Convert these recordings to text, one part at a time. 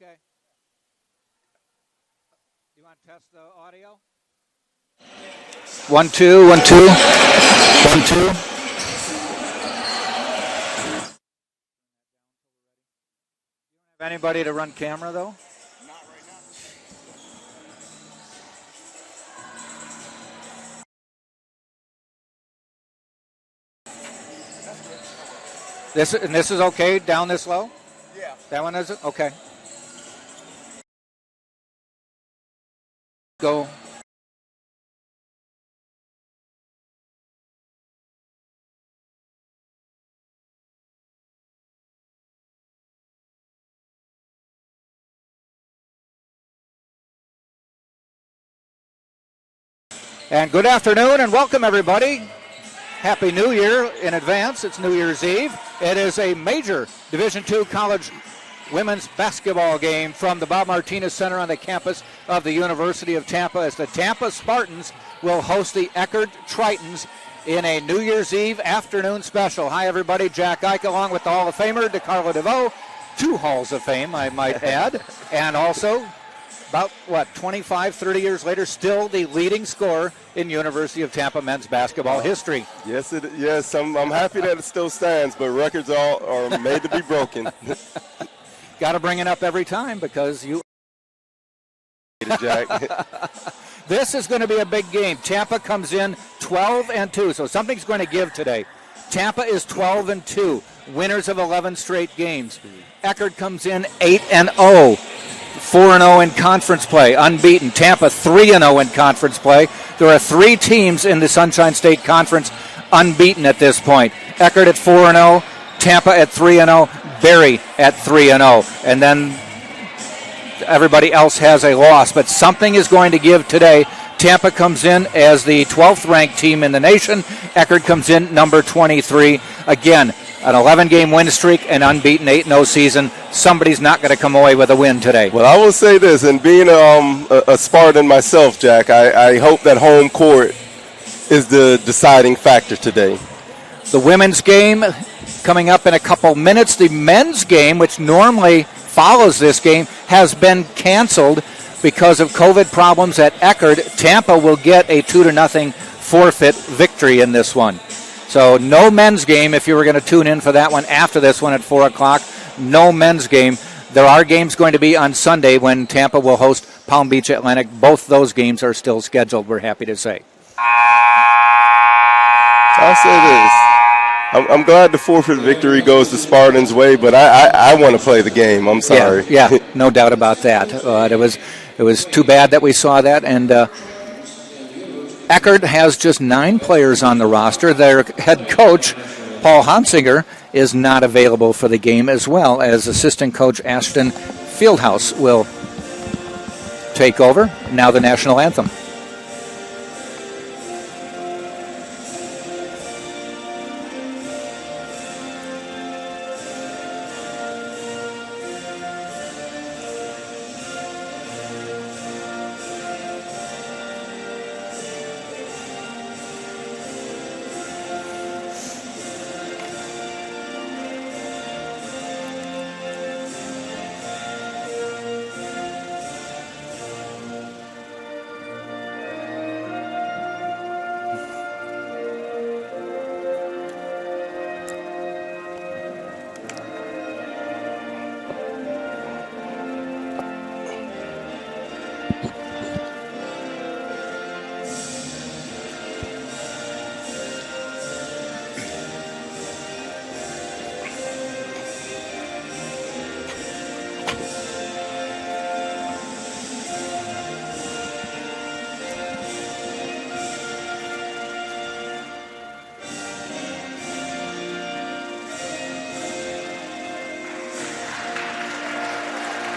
Okay. You want to test the audio? 1 2 1 2 1 2. Have anybody to run camera though? Not right now. This is okay down this low? Yeah. That one isn't? Okay. Go. And good afternoon and welcome everybody. Happy New Year in advance. It's New Year's Eve. It is a major Division II college women's basketball game from the Bob Martinez Center on the campus of the University of Tampa as the Tampa Spartans will host the Eckerd Tritons in a New Year's Eve afternoon special. Hi everybody, Jack Ike along with the Hall of Famer DeCarlo DeVoe, 2 Halls of Fame I might add, and also about, 25, 30 years later, still the leading scorer in University of Tampa men's basketball history. Yes, I'm happy that it still stands, but records are made to be broken. Got to bring it up every time because you... Jack. This is going to be a big game. Tampa comes in 12-2, so something's going to give today. Tampa is 12-2, winners of 11 straight games. Eckerd comes in 8-0. 4-0 in conference play, unbeaten. Tampa 3-0 in conference play. There are 3 teams in the Sunshine State Conference unbeaten at this point. Eckerd at 4-0, Tampa at 3-0, Berry at 3-0. And then everybody else has a loss. But something is going to give today. Tampa comes in as the 12th ranked team in the nation. Eckerd comes in number 23. Again, an 11-game win streak and unbeaten 8-0 season. Somebody's not going to come away with a win today. Well, I will say this, and being a Spartan myself, Jack, I hope that home court is the deciding factor today. The women's game coming up in a couple minutes. The men's game, which normally follows this game, has been canceled because of COVID problems at Eckerd. Tampa will get a 2-0 forfeit victory in this one. So no men's game if you were going to tune in for that one after this one at 4 o'clock. No men's game. There are games going to be on Sunday when Tampa will host Palm Beach Atlantic. Both those games are still scheduled, we're happy to say. I'll say this. I'm glad the forfeit victory goes the Spartans' way, but I want to play the game. I'm sorry. Yeah, no doubt about that. It was too bad that we saw that, and Eckerd has just 9 players on the roster. Their head coach, Paul Hansinger, is not available for the game, as well as assistant coach Ashton Fieldhouse will take over. Now the national anthem.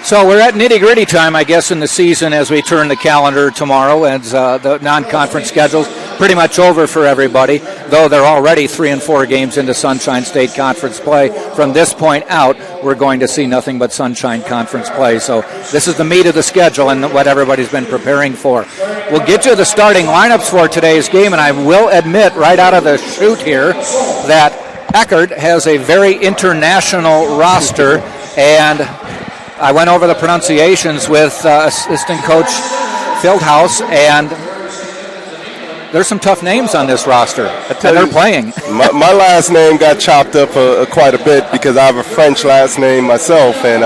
So we're at nitty-gritty time, I guess, in the season as we turn the calendar tomorrow, as the non-conference schedule's pretty much over for everybody, though they're already 3 and 4 games into Sunshine State Conference play. From this point out, we're going to see nothing but Sunshine Conference play. So this is the meat of the schedule and what everybody's been preparing for. We'll get you the starting lineups for today's game, and I will admit right out of the chute here that Eckerd has a very international roster, and I went over the pronunciations with assistant coach Fieldhouse, and there's some tough names on this roster, and they're playing. My last name got chopped up quite a bit because I have a French last name myself, and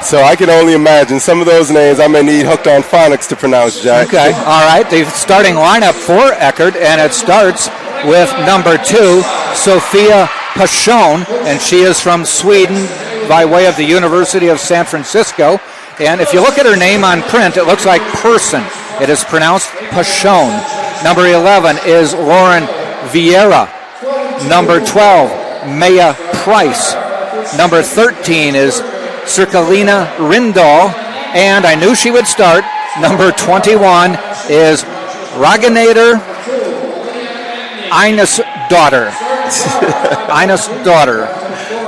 so I can only imagine some of those names I may need hooked on phonics to pronounce, Jack. Okay, all right. The starting lineup for Eckerd, and it starts with number 2, Sophia Pashon, and she is from Sweden by way of the University of San Francisco. And if you look at her name on print, it looks like Person. It is pronounced Pashon. Number 11 is Lauren Vieira. Number 12, Maya Price. Number 13 is Circalina Rindal. And I knew she would start. Number 21 is Ragnader Ines daughter. Ines daughter.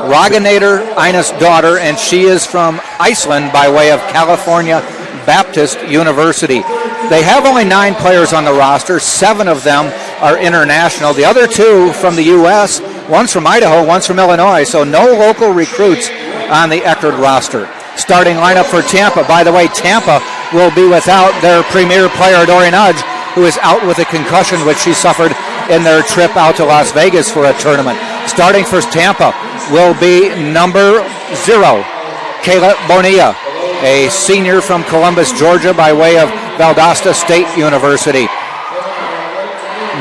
Ragnader Ines daughter, and she is from Iceland by way of California Baptist University. They have only 9 players on the roster. 7 of them are international. The other 2 from the U.S., one's from Idaho, one's from Illinois, so no local recruits on the Eckerd roster. Starting lineup for Tampa. By the way, Tampa will be without their premier player, Dorian Udge, who is out with a concussion which she suffered in their trip out to Las Vegas for a tournament. Starting for Tampa will be number 0, Kayla Bonilla, a senior from Columbus, Georgia by way of Valdosta State University.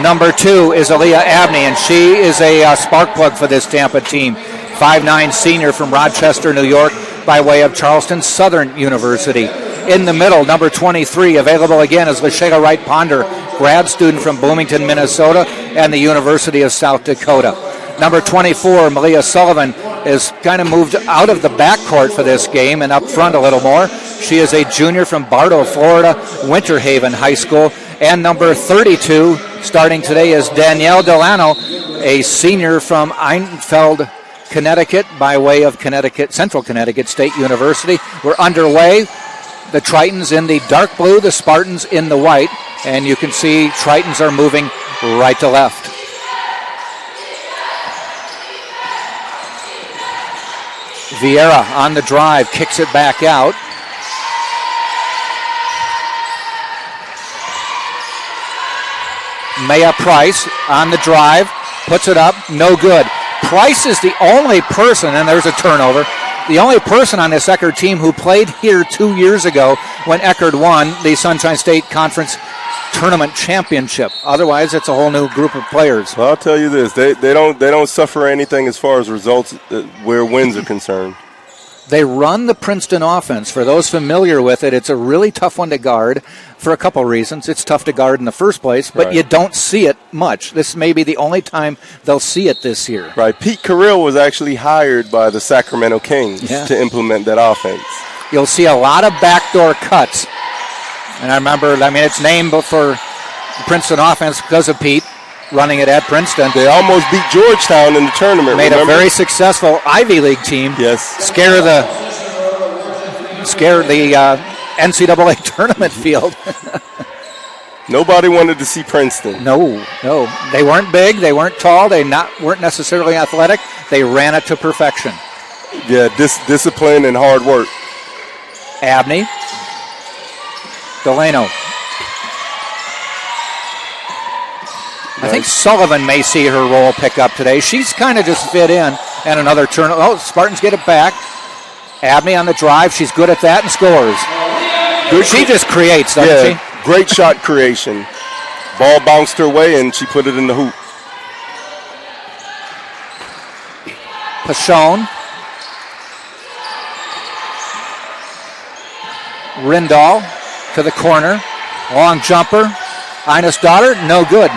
Number 2 is Aaliyah Abney, and she is a spark plug for this Tampa team. 5'9" senior from Rochester, New York by way of Charleston Southern University. In the middle, number 23, available again, is LaShayla Wright Ponder, grad student from Bloomington, Minnesota, and the University of South Dakota. Number 24, Malia Sullivan, is kind of moved out of the backcourt for this game and up front a little more. She is a junior from Bartow, Florida, Winter Haven High School. And number 32, starting today, is Danielle Delano, a senior from Einfeld, Connecticut, by way of Central Connecticut State University. We're underway. The Tritons in the dark blue, the Spartans in the white. And you can see Tritons are moving right to left. Vieira on the drive, kicks it back out. Maya Price on the drive, puts it up, no good. Price is the only person, and there's a turnover, the only person on this Eckerd team who played here 2 years ago when Eckerd won the Sunshine State Conference Tournament Championship. Otherwise, it's a whole new group of players. Well, I'll tell you this: they don't suffer anything as far as results where wins are concerned. They run the Princeton offense. For those familiar with it, it's a really tough one to guard for a couple reasons. It's tough to guard in the first place, but right. You don't see it much. This may be the only time they'll see it this year. Right. Pete Carrill was actually hired by the Sacramento Kings to implement that offense. You'll see a lot of backdoor cuts. And I remember, it's named for the Princeton offense because of Pete running it at Princeton. They almost beat Georgetown in the tournament. Made a very successful Ivy League team. Yes. Scare the NCAA tournament field. Nobody wanted to see Princeton. No. They weren't big. They weren't tall. They weren't necessarily athletic. They ran it to perfection. Yeah, discipline and hard work. Abney. Delano. I think Sullivan may see her role pick up today. She's kind of just fit in. And another turn. Oh, Spartans get it back. Abney on the drive. She's good at that and scores. Good. She just creates, doesn't she? Great shot creation. Ball bounced her way and she put it in the hoop. Pashon. Rindal to the corner. Long jumper. Ines daughter, no good.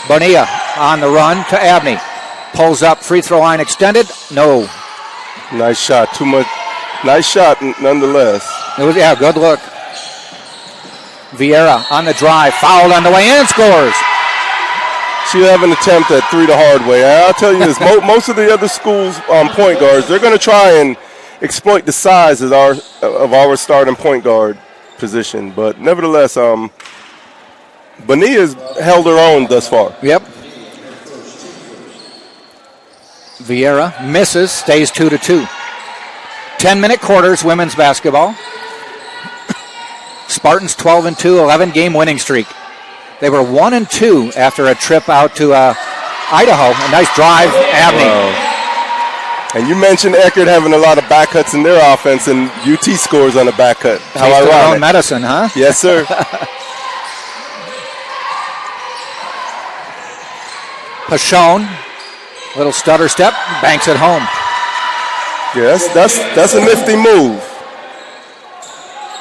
Bonilla on the run to Abney. Pulls up, free throw line extended. No. Nice shot. Too much. Nice shot nonetheless. It was, good look. Vieira on the drive. Fouled on the way in, scores. She'll have an attempt at three the hard way. I'll tell you this. Most of the other schools' point guards, they're going to try and exploit the size of our starting point guard position. But nevertheless, Bonilla's held her own thus far. Yep. Vieira misses, stays 2-2. 10-minute quarters, women's basketball. Spartans 12-2, 11-game winning streak. They were 1-2 after a trip out to Idaho. A nice drive, Abney. Wow. And you mentioned Eckerd having a lot of back cuts in their offense, and UT scores on a back cut. How Taste of their own ironic. medicine, huh? Yes, sir. Pashon, little stutter step, banks it home. Yes, that's a nifty move.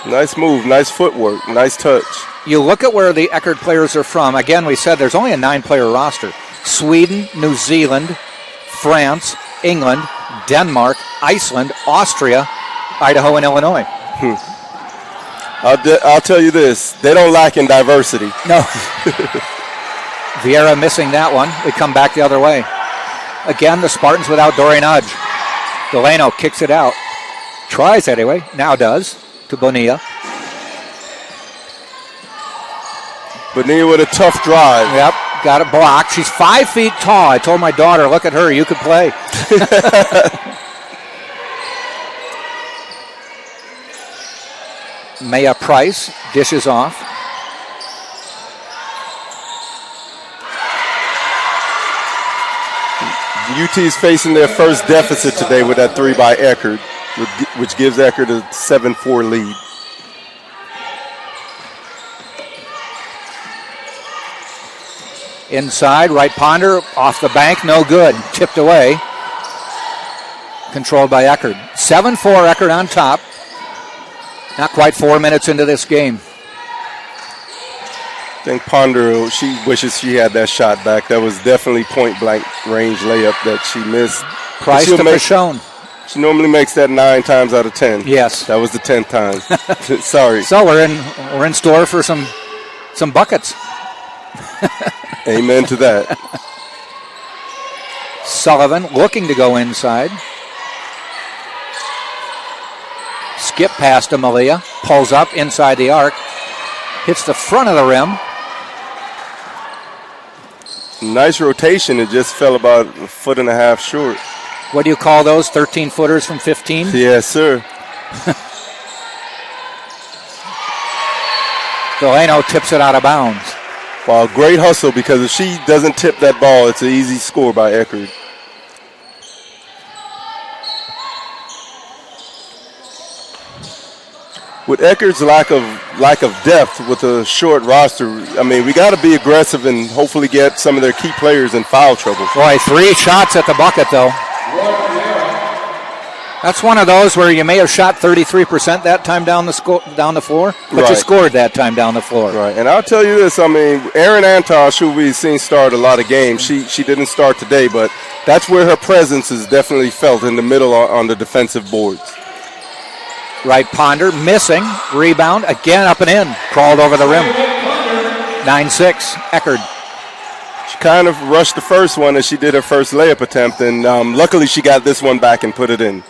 Nice move, nice footwork, nice touch. You look at where the Eckerd players are from. Again, we said there's only a 9-player roster. Sweden, New Zealand, France, England, Denmark, Iceland, Austria, Idaho, and Illinois. I'll tell you this, they don't lack in diversity. No. Vieira missing that one. We come back the other way. Again, the Spartans without Dorian Udge. Delano kicks it out. Tries anyway, now does, to Bonilla. Bonilla with a tough drive. Yep, got it blocked. She's 5 feet tall. I told my daughter, look at her, you could play. Maya Price dishes off. UT's facing their first deficit today with that 3 by Eckerd, which gives Eckerd a 7-4 lead. Inside, right ponder, off the bank, no good. Tipped away. Controlled by Eckerd. 7-4, Eckerd on top. Not quite 4 minutes into this game. I think Ponder, she wishes she had that shot back. That was definitely point-blank range layup that she missed. Price to Pashon. She normally makes that 9 times out of 10. Yes. That was the 10th time. Sorry. So we're in store for some buckets. Amen to that. Sullivan looking to go inside. Skip past Amalia. Pulls up inside the arc. Hits the front of the rim. Nice rotation. It just fell about a foot and a half short. What do you call those? 13-footers from 15? Yes, sir. Delano tips it out of bounds. Wow, great hustle, because if she doesn't tip that ball, it's an easy score by Eckerd. With Eckerd's lack of depth with a short roster, I mean, we got to be aggressive and hopefully get some of their key players in foul trouble. Boy, 3 shots at the bucket, though. That's one of those where you may have shot 33% that time down the floor, but Right. you scored that time down the floor. Right, and I'll tell you this, I mean, Erin Antosh, who we've seen start a lot of games, she didn't start today, but that's where her presence is definitely felt, in the middle on the defensive boards. Right ponder, missing, rebound, again up and in, crawled over the rim. 9-6, Eckerd. She kind of rushed the first one as she did her first layup attempt, and luckily she got this one back and put it in.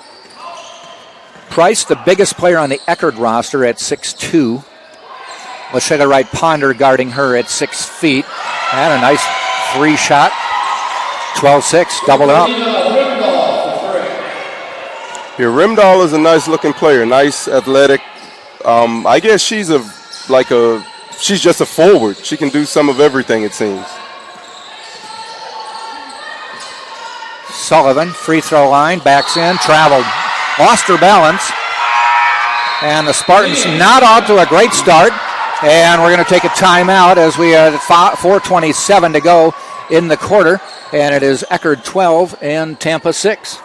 Price, the biggest player on the Eckerd roster at 6'2". Lashega Wright Ponder guarding her at 6 feet. And a nice 3 shot. 12-6, doubled up. Here, Rimdahl is a nice looking player, nice athletic. I guess she's just a forward. She can do some of everything, it seems. Sullivan, free throw line, backs in, traveled. Lost her balance. And the Spartans not out to a great start. And we're going to take a timeout as we have 4:27 to go in the quarter. And it is Eckerd 12 and Tampa 6.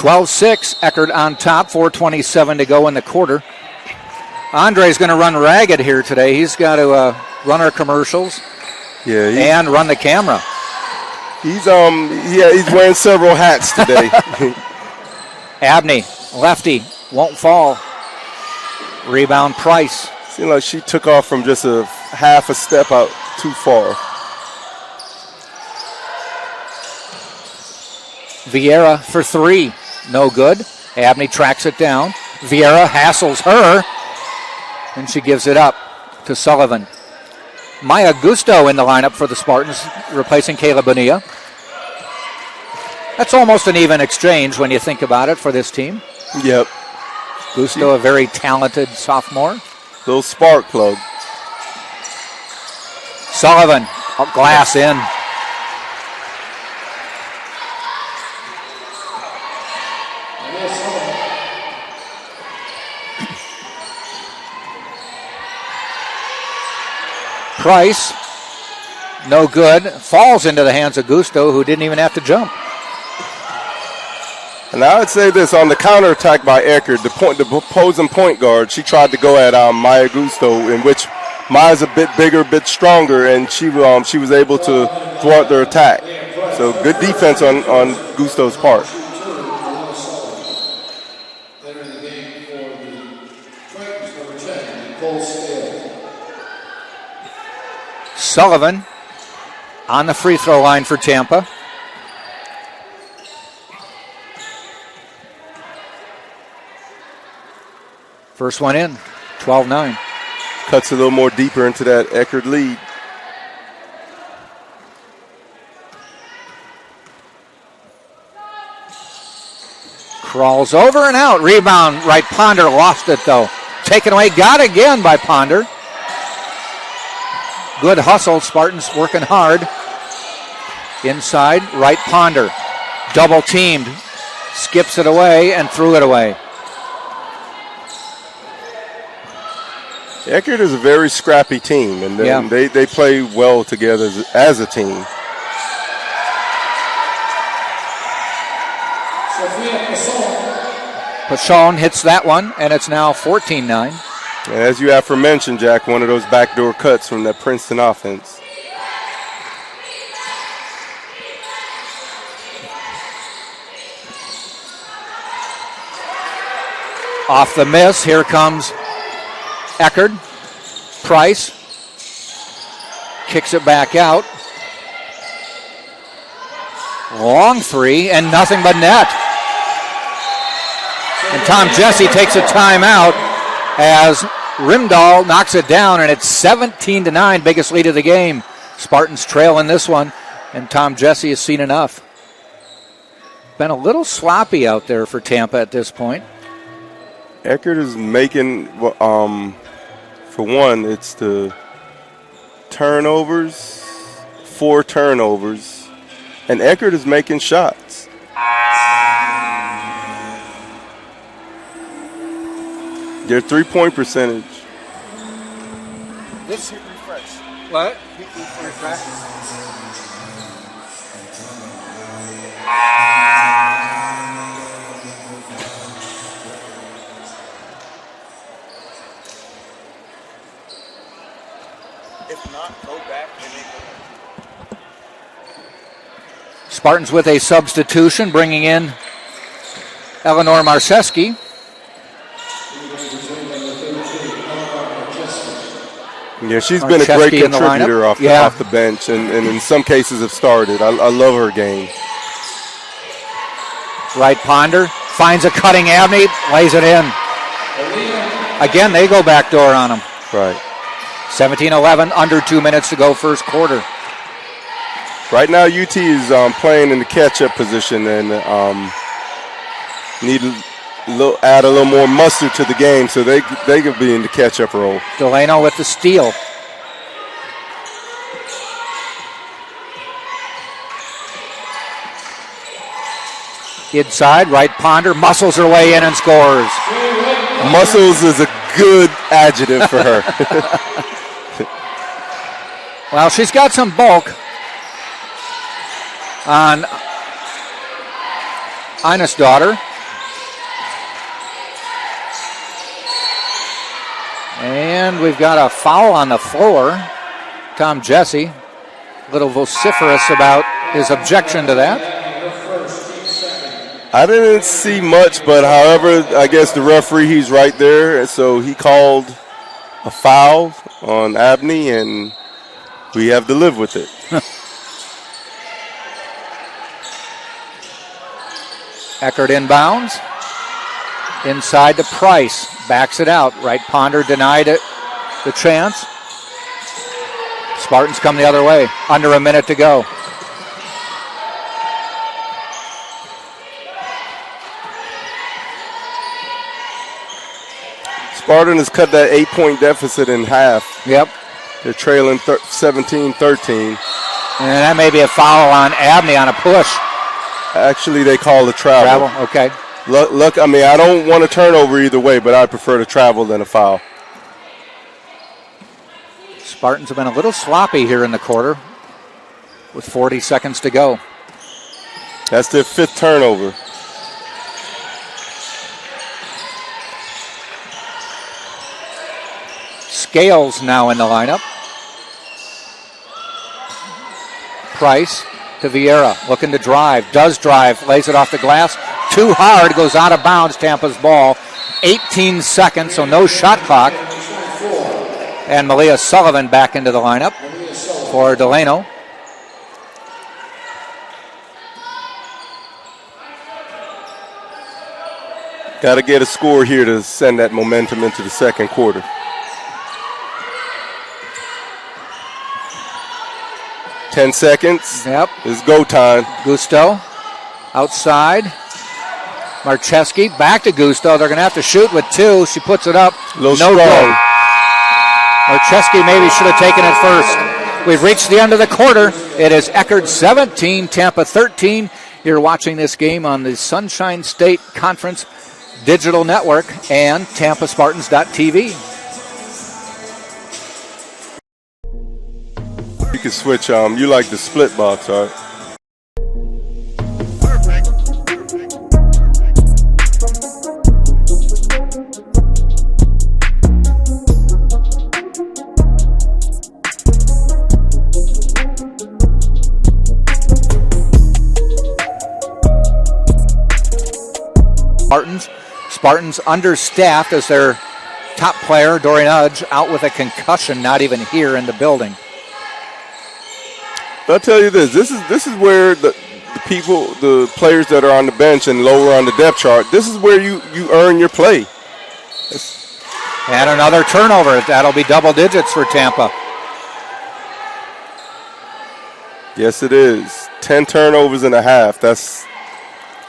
12-6, Eckerd on top, 4:27 to go in the quarter. Andre's going to run ragged here today. He's got to run our commercials and run the camera. He's wearing several hats today. Abney, lefty, won't fall. Rebound, Price. Seemed like she took off from just a half a step out too far. Vieira for three. No good. Abney tracks it down. Vieira hassles her, and she gives it up to Sullivan. Maya Gusto in the lineup for the Spartans, replacing Kayla Bonilla. That's almost an even exchange when you think about it for this team. Yep. Gusto, a very talented sophomore. Little spark plug. Sullivan, glass in. Price, no good. Falls into the hands of Gusto, who didn't even have to jump. And I would say this, on the counterattack by Eckerd, the opposing point guard, she tried to go at Maya Gusto, in which Maya's a bit bigger, bit stronger, and she was able to thwart their attack. So good defense on Gusto's part. Sullivan on the free throw line for Tampa. First one in, 12-9. Cuts a little more deeper into that Eckerd lead. Crawls over and out. Rebound, right. Ponder lost it, though. Taken away. Got again by Ponder. Good hustle. Spartans working hard. Inside, right. Ponder. Double teamed. Skips it away and threw it away. Eckerd is a very scrappy team, and they play well together as a team. Pachon hits that one, and it's now 14-9. And as you aforementioned, Jack, one of those backdoor cuts from that Princeton offense. Off the miss, here comes Eckerd. Price kicks it back out. Long three, and nothing but net. And Tom Jesse takes a timeout as Rimdahl knocks it down, and it's 17-9, biggest lead of the game. Spartans trail in this one, and Tom Jesse has seen enough. Been a little sloppy out there for Tampa at this point. Eckerd is making, for one, it's the turnovers, 4 turnovers, and Eckerd is making shots. Their 3-point percentage. Let's hit refresh. What? Hit refresh. If not, go back and make Spartans with a substitution, bringing in Eleanor Marceski. Yeah, she's been a great contributor off the bench, and in some cases have started. I love her game. Right, Ponder finds a cutting Abney, lays it in. Again, they go backdoor on him. Right. 17-11, under 2 minutes to go first quarter. Right now, UT is playing in the catch-up position and need to add a little more mustard to the game so they could be in the catch-up role. Delano with the steal. Inside, right. Ponder muscles her way in and scores. Muscles is a good adjective for her. Well, she's got some bulk on Ina's daughter. And we've got a foul on the floor. Tom Jesse, a little vociferous about his objection to that. I didn't see much, but however, I guess the referee, he's right there, and so he called a foul on Abney, and we have to live with it. Eckerd inbounds. Inside to Price. Backs it out. Right Ponder denied it the chance. Spartans come the other way. Under a minute to go. Spartan has cut that 8-point deficit in half. Yep. They're trailing 17-13. And that may be a foul on Abney on a push. Actually, they call the travel. Okay. Look, I mean, I don't want a turnover either way, but I prefer to travel than a foul. Spartans have been a little sloppy here in the quarter with 40 seconds to go. That's their 5th turnover. Scales now in the lineup. Price to Vieira, looking to drive. Does drive, lays it off the glass. Too hard, goes out of bounds, Tampa's ball. 18 seconds, so no shot clock. And Malia Sullivan back into the lineup for Delano. Got to get a score here to send that momentum into the second quarter. Ten seconds. Yep. It's go time. Gusto outside. Marcheski back to Gusto. They're going to have to shoot with 2. She puts it up. No strong. Goal. Marcheski maybe should have taken it first. We've reached the end of the quarter. It is Eckerd 17, Tampa 13. You're watching this game on the Sunshine State Conference Digital Network and TampaSpartans.tv. You can switch. You like the split box, all right? Spartans understaffed as their top player, Dorian Udge, out with a concussion, not even here in the building. I'll tell you this is where the players that are on the bench and lower on the depth chart, this is where you earn your play. And another turnover. That'll be double digits for Tampa. Yes, it is. 10 turnovers and a half.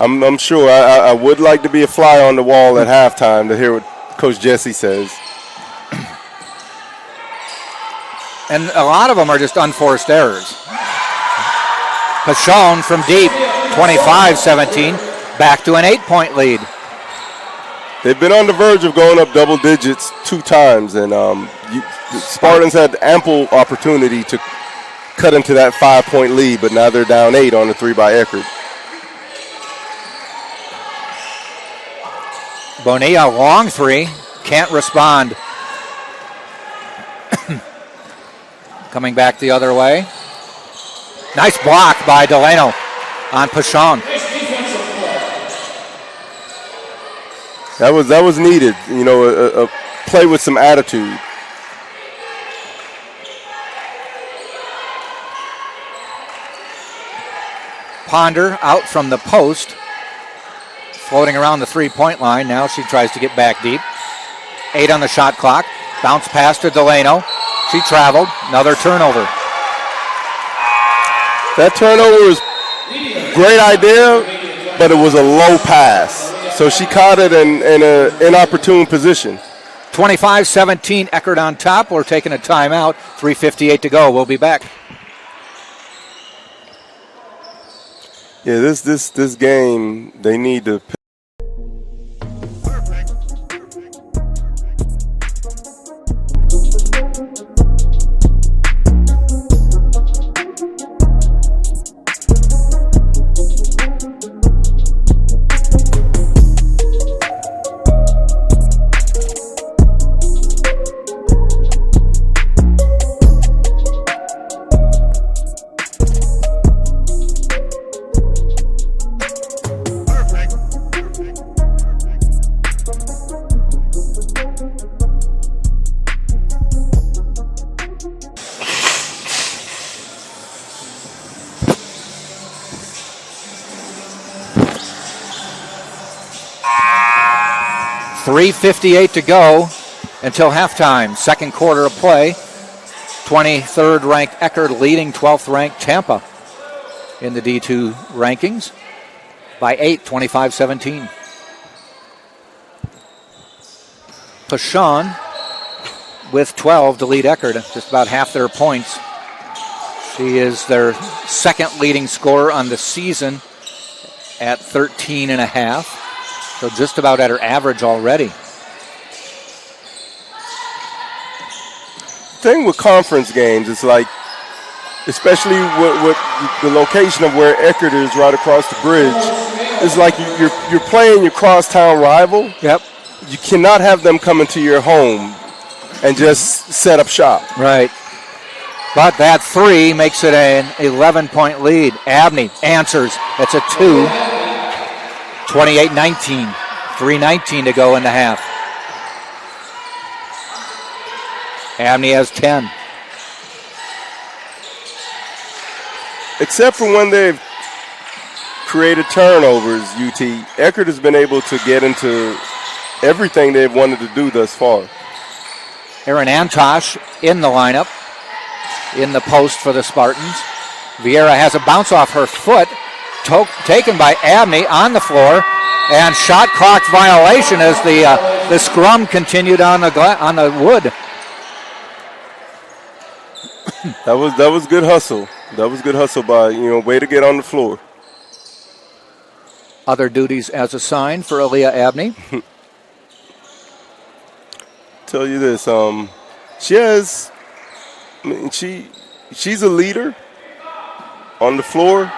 I'm sure. I would like to be a fly on the wall at halftime to hear what Coach Jesse says. And a lot of them are just unforced errors. Pashon from deep, 25-17, back to an 8-point lead. They've been on the verge of going up double digits 2 times, and the Spartans had ample opportunity to cut into that 5-point lead, but now they're down 8 on the 3 by Eckerd. Bonilla, long 3, can't respond. Coming back the other way. Nice block by Delano on Pashon. That was needed, a play with some attitude. Ponder out from the post, floating around the 3-point line. Now she tries to get back deep. 8 on the shot clock. Bounce pass to Delano. She traveled. Another turnover. That turnover was a great idea, but it was a low pass. So she caught it in an inopportune position. 25-17, Eckerd on top. We're taking a timeout. 3:58 to go. We'll be back. Yeah, this game, they need to. 3:58 to go until halftime. Second quarter of play. 23rd ranked Eckerd leading 12th ranked Tampa in the D2 rankings by 8, 25-17. Pashon with 12 to lead Eckerd, just about half their points. She is their second leading scorer on the season at 13.5, so just about at her average already. Thing with conference games is like, especially with the location of where Eckerd is right across the bridge, is like you're playing your crosstown rival. Yep. You cannot have them come into your home and just set up shop. Right. But that 3 makes it an 11-point lead. Abney answers. That's a 2. 28-19. 3:19 to go in the half. Abney has 10. Except for when they've created turnovers, UT, Eckerd has been able to get into everything they've wanted to do thus far. Erin Antosh in the lineup, in the post for the Spartans. Vieira has a bounce off her foot, taken by Abney on the floor, and shot clock violation as the scrum continued on the wood. That was good hustle. That was good hustle by, way to get on the floor. Other duties as assigned for Aaliyah Abney. Tell you this, she's a leader on the floor,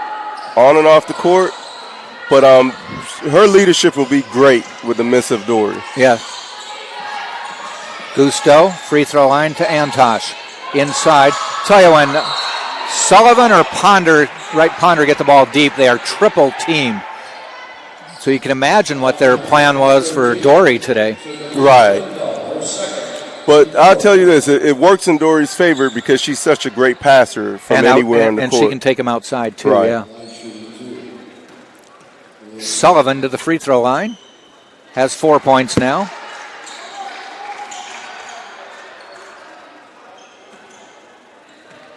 on and off the court, but her leadership will be great with the Miss of Dory. Yes. Gusto, free throw line to Antosh. Inside. Tell you when Sullivan or Ponder get the ball deep, they are triple team. So you can imagine what their plan was for Dory today. Right. But I'll tell you this, it works in Dory's favor because she's such a great passer from anywhere on the court. And she can take them outside too, right. Yeah. Sullivan to the free throw line. Has 4 points now.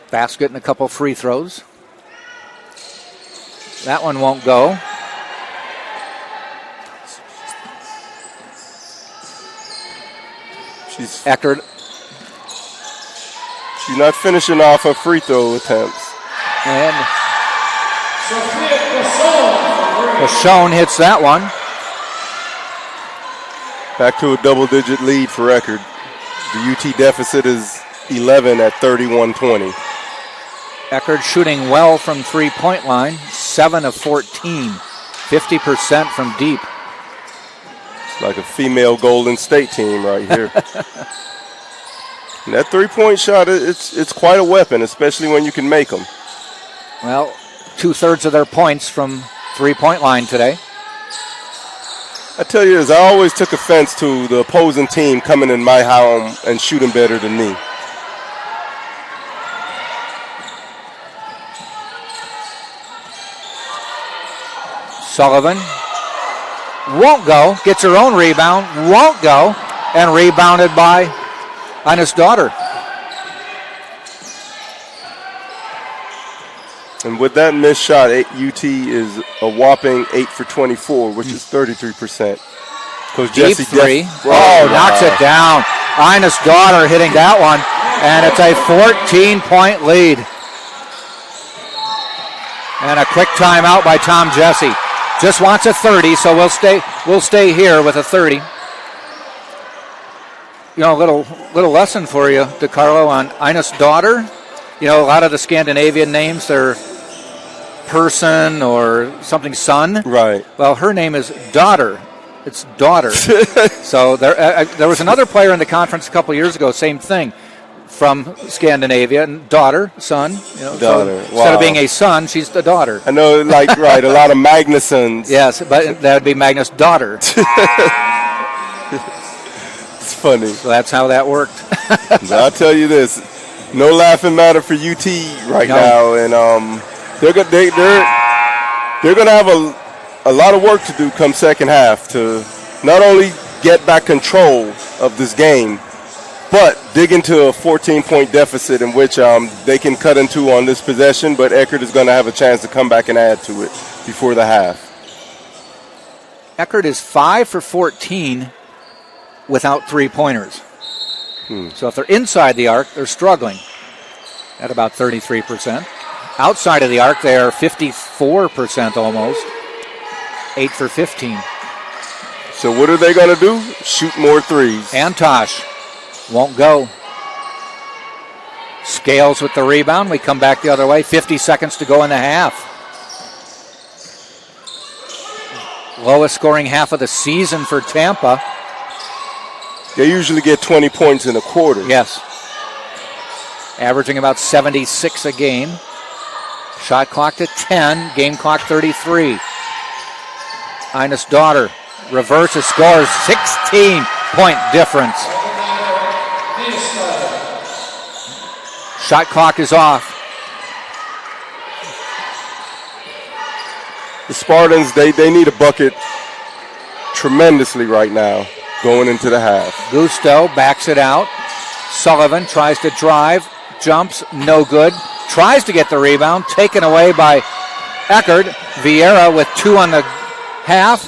Basket and a couple free throws. That one won't go. Eckerd. She's not finishing off her free throw attempts. And Pashon hits that one. Back to a double-digit lead for Eckerd. The UT deficit is 11 at 31-20. Eckerd shooting well from three-point line, 7 of 14, 50% from deep. It's like a female Golden State team right here. And that three-point shot, it's quite a weapon, especially when you can make them. Well, 2/3 of their points from three-point line today. I tell you this, I always took offense to the opposing team coming in my home and shooting better than me. Sullivan won't go, gets her own rebound, won't go, and rebounded by Ines Daughter. And with that missed shot, UT is a whopping 8 for 24, which is 33%. Deep Jesse three. Knocks it down. Ines Daughter hitting that one, and it's a 14-point lead. And a quick timeout by Tom Jesse. Just wants a 30, so we'll stay here with a 30. You know, a little lesson for you, DeCarlo, on Ines Daughter. You know, a lot of the Scandinavian names, they're person or something son. Right. Well, her name is Daughter. It's Daughter. So there was another player in the conference a couple years ago, same thing, from Scandinavia, and daughter, son. You know, daughter. So instead of being a son, she's the daughter. I know, like, right, a lot of Magnussons. Yes, but that would be Magnus' daughter. It's funny. So that's how that worked. I'll tell you this, no laughing matter for UT right now, and they're going to have a lot of work to do come second half to not only get back control of this game, but dig into a 14-point deficit in which they can cut into on this possession, but Eckerd is going to have a chance to come back and add to it before the half. Eckerd is 5 for 14 without three-pointers. So if they're inside the arc, they're struggling at about 33%. Outside of the arc, they are 54% almost. 8 for 15. So what are they going to do? Shoot more threes. Antosh won't go. Scales with the rebound. We come back the other way. 50 seconds to go in the half. Lowest scoring half of the season for Tampa. They usually get 20 points in a quarter. Yes. Averaging about 76 a game. Shot clock to 10. Game clock 33. Ines Daughter reverses, scores. 16-point difference. Shot clock is off. The Spartans, they need a bucket tremendously right now going into the half. Gusto backs it out. Sullivan tries to drive. Jumps, no good. Tries to get the rebound. Taken away by Eckerd. Vieira with 2 on the half.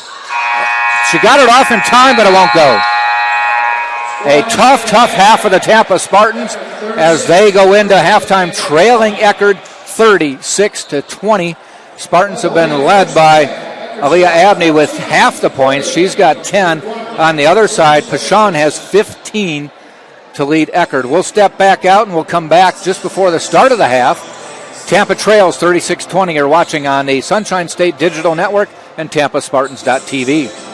She got it off in time, but it won't go. A tough half for the Tampa Spartans as they go into halftime trailing Eckerd 36-20. Spartans have been led by Aaliyah Abney with half the points. She's got 10. On the other side, Pashon has 15 to lead Eckerd. We'll step back out and we'll come back just before the start of the half. Tampa trails 36-20. You're watching on the Sunshine State Digital Network and TampaSpartans.tv.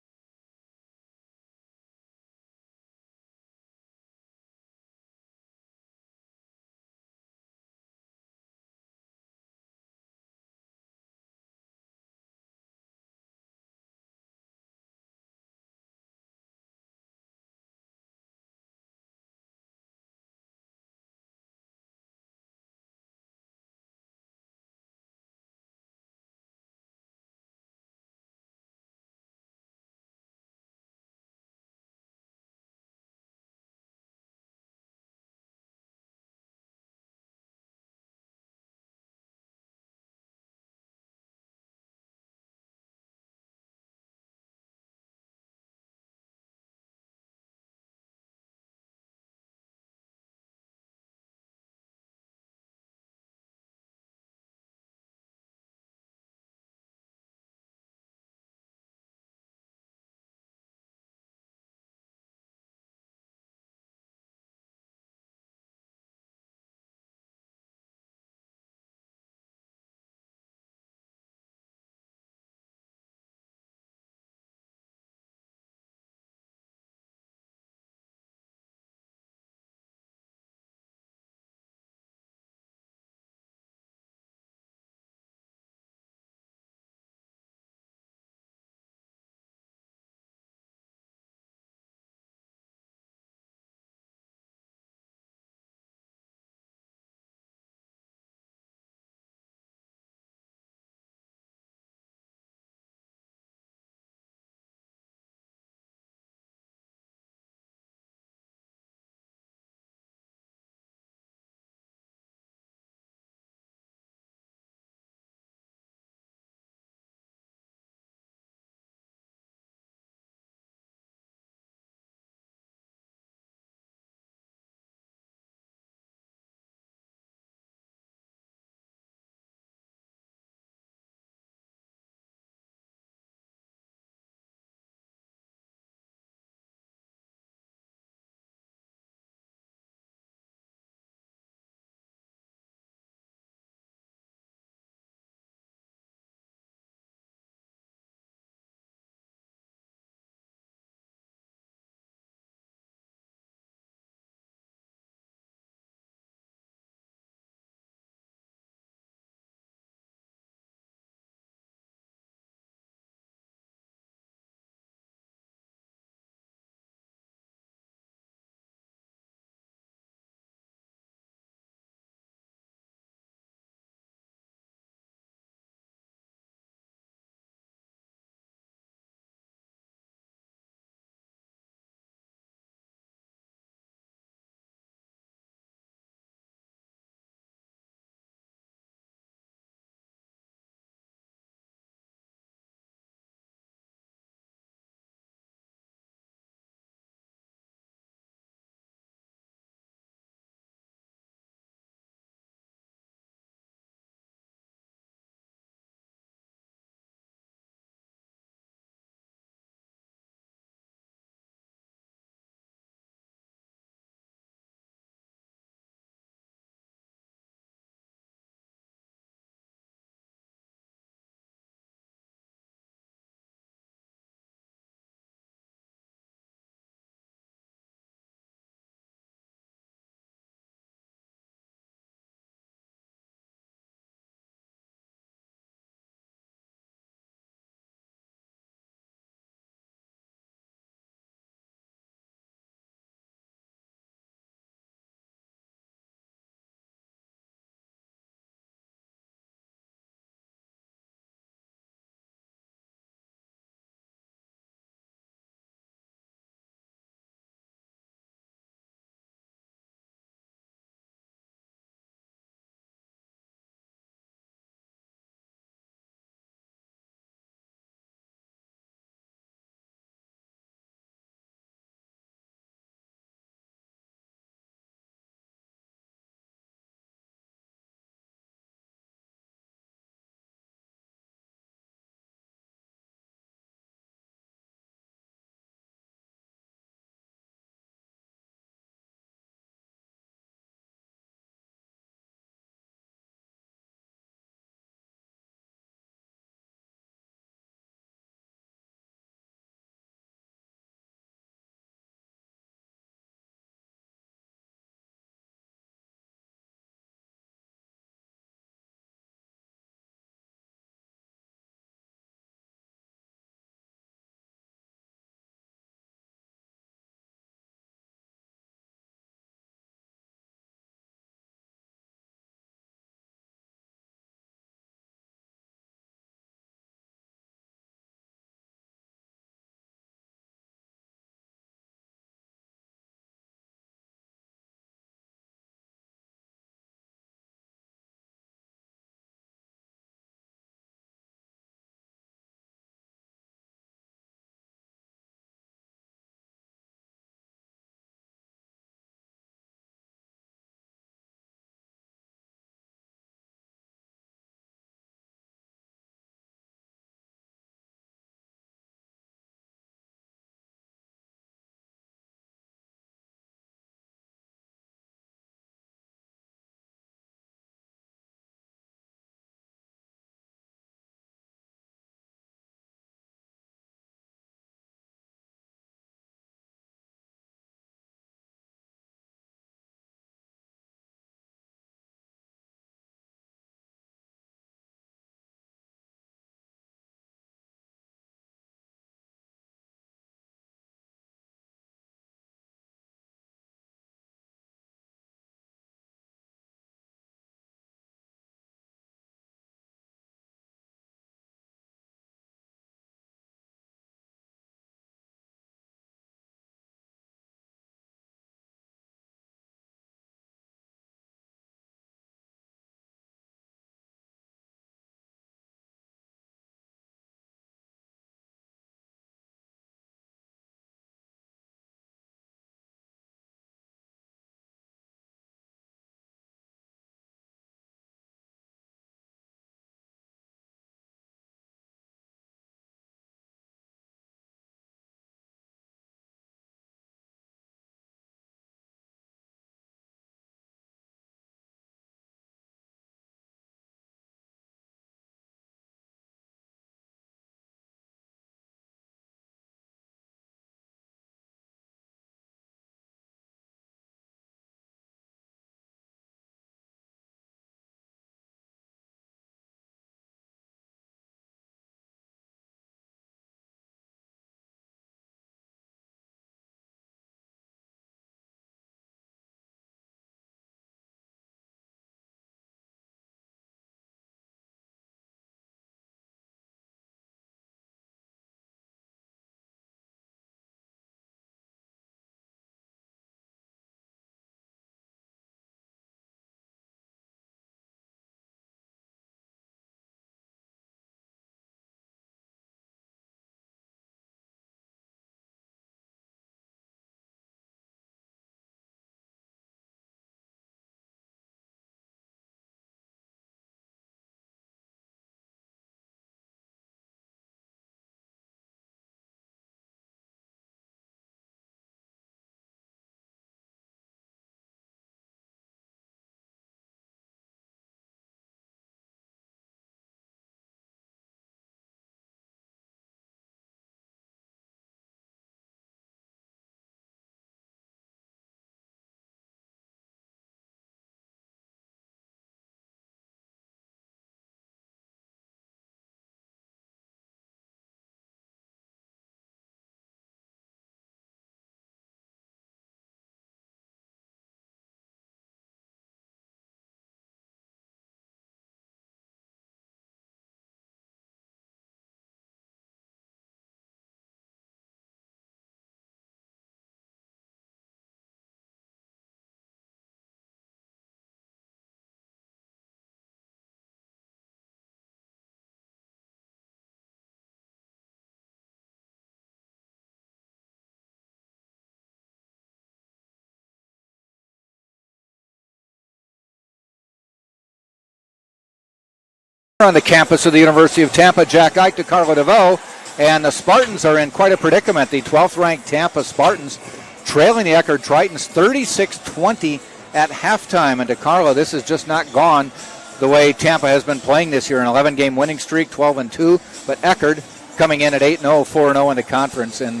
On the campus of the University of Tampa, Jack Ike to Carlo DeVoe, and the Spartans are in quite a predicament. The 12th-ranked Tampa Spartans trailing the Eckerd Tritons 36-20 at halftime. And to Carlo, this has just not gone the way Tampa has been playing this year. An 11-game winning streak, 12-2, but Eckerd coming in at 8-0, 4-0 in the conference, and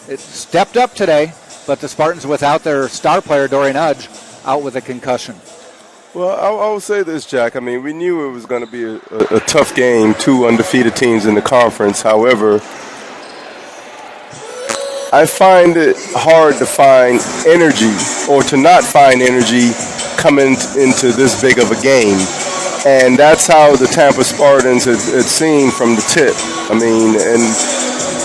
it stepped up today, but the Spartans without their star player, Dorian Udge, out with a concussion. Well, I will say this, Jack. I mean, we knew it was going to be a tough game, two undefeated teams in the conference. However, I find it hard to find energy or to not find energy coming into this big of a game. And that's how the Tampa Spartans had seen from the tip. I mean, and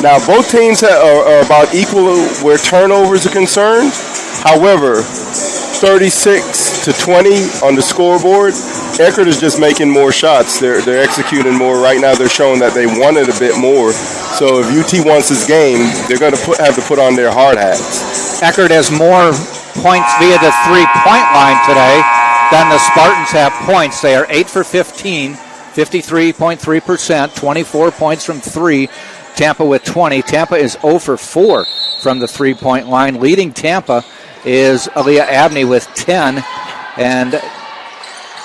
now both teams are about equal where turnovers are concerned. However, 36-20 on the scoreboard. Eckerd is just making more shots. They're executing more. Right now they're showing that they want it a bit more. So if UT wants this game, they're going to have to put on their hard hats. Eckerd has more points via the three-point line today than the Spartans have points. They are 8 for 15, 53.3%, 24 points from 3. Tampa with 20. Tampa is 0 for 4 from the three-point line. Leading Tampa is Aaliyah Abney with 10, and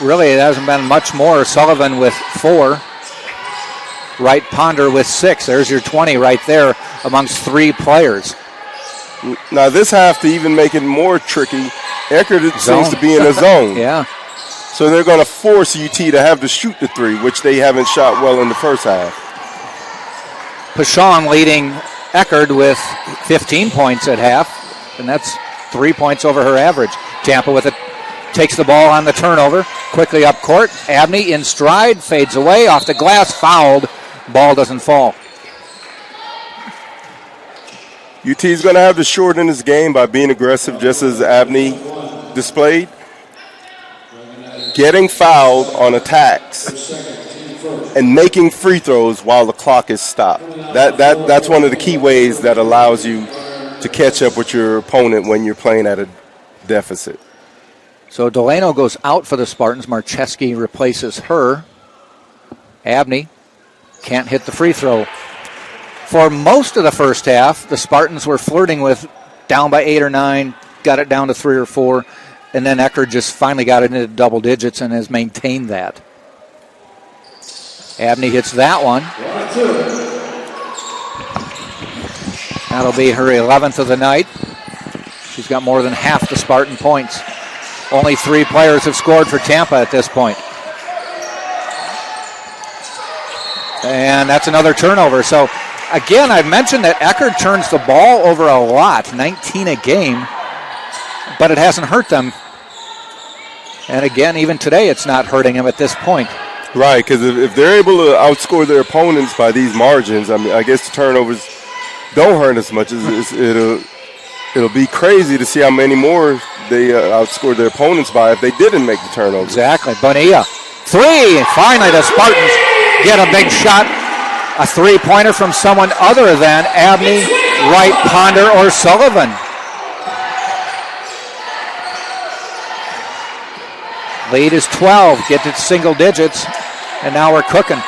really it hasn't been much more. Sullivan with 4, Wright Ponder with 6. There's your 20 right there amongst 3 players. Now this half, to even make it more tricky, Eckerd seems to be in a zone. Yeah. So they're going to force UT to have to shoot the 3, which they haven't shot well in the first half. Pashon leading Eckerd with 15 points at half, and that's 3 points over her average. Tampa with it, takes the ball on the turnover, quickly up court. Abney in stride, fades away, off the glass, fouled. Ball doesn't fall. UT is going to have to shorten this game by being aggressive, just as Abney displayed. Getting fouled on attacks and making free throws while the clock is stopped. That's one of the key ways that allows you to catch up with your opponent when you're playing at a deficit. So Delano goes out for the Spartans. Marcheski replaces her. Abney can't hit the free throw. For most of the first half, the Spartans were flirting with down by 8 or 9, got it down to 3 or 4, and then Eckerd just finally got it into double digits and has maintained that. Abney hits that one. That'll be her 11th of the night. She's got more than half the Spartan points. Only 3 players have scored for Tampa at this point. And that's another turnover. So, again, I've mentioned that Eckerd turns the ball over a lot, 19 a game, but it hasn't hurt them. And again, even today, it's not hurting them at this point. Right, because if they're able to outscore their opponents by these margins, I mean, I guess the turnovers don't hurt as much. It'll be crazy to see how many more they outscored their opponents by if they didn't make the turnovers. Exactly. Bonilla, 3. Finally, the Spartans get a big shot. A three-pointer from someone other than Abney, Wright, Ponder, or Sullivan. Lead is 12. Get to single digits, and now we're cooking.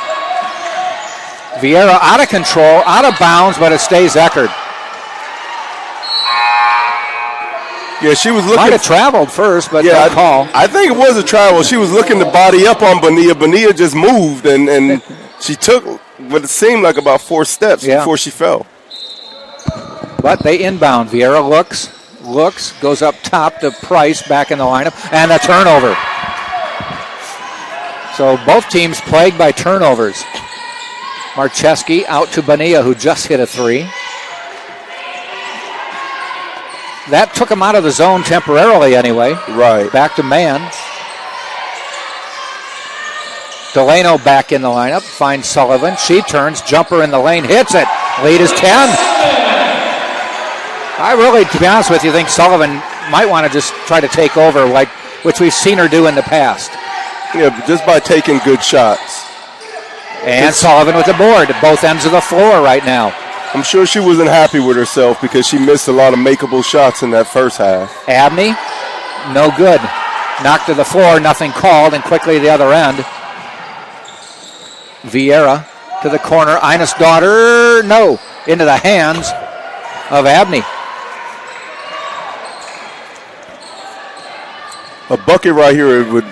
Vieira out of control, out of bounds, but it stays Eckerd. Yeah, she was looking. Might have traveled first, but no call. I think it was a travel. She was looking to body up on Bonilla. Bonilla just moved, and she took what it seemed like about 4 steps before she fell. But they inbound. Vieira looks, goes up top to Price, back in the lineup, and a turnover. So both teams plagued by turnovers. Marcheski out to Bonilla, who just hit a 3. That took him out of the zone temporarily anyway. Right. Back to man. Delano back in the lineup. Finds Sullivan. She turns. Jumper in the lane. Hits it. Lead is 10. I really, to be honest with you, think Sullivan might want to just try to take over, which we've seen her do in the past. Yeah, just by taking good shots. And Sullivan with the board at both ends of the floor right now. I'm sure she wasn't happy with herself because she missed a lot of makeable shots in that first half. Abney, no good. Knocked to the floor, nothing called, and quickly the other end. Vieira to the corner. Ines Daughter, no, into the hands of Abney. A bucket right here would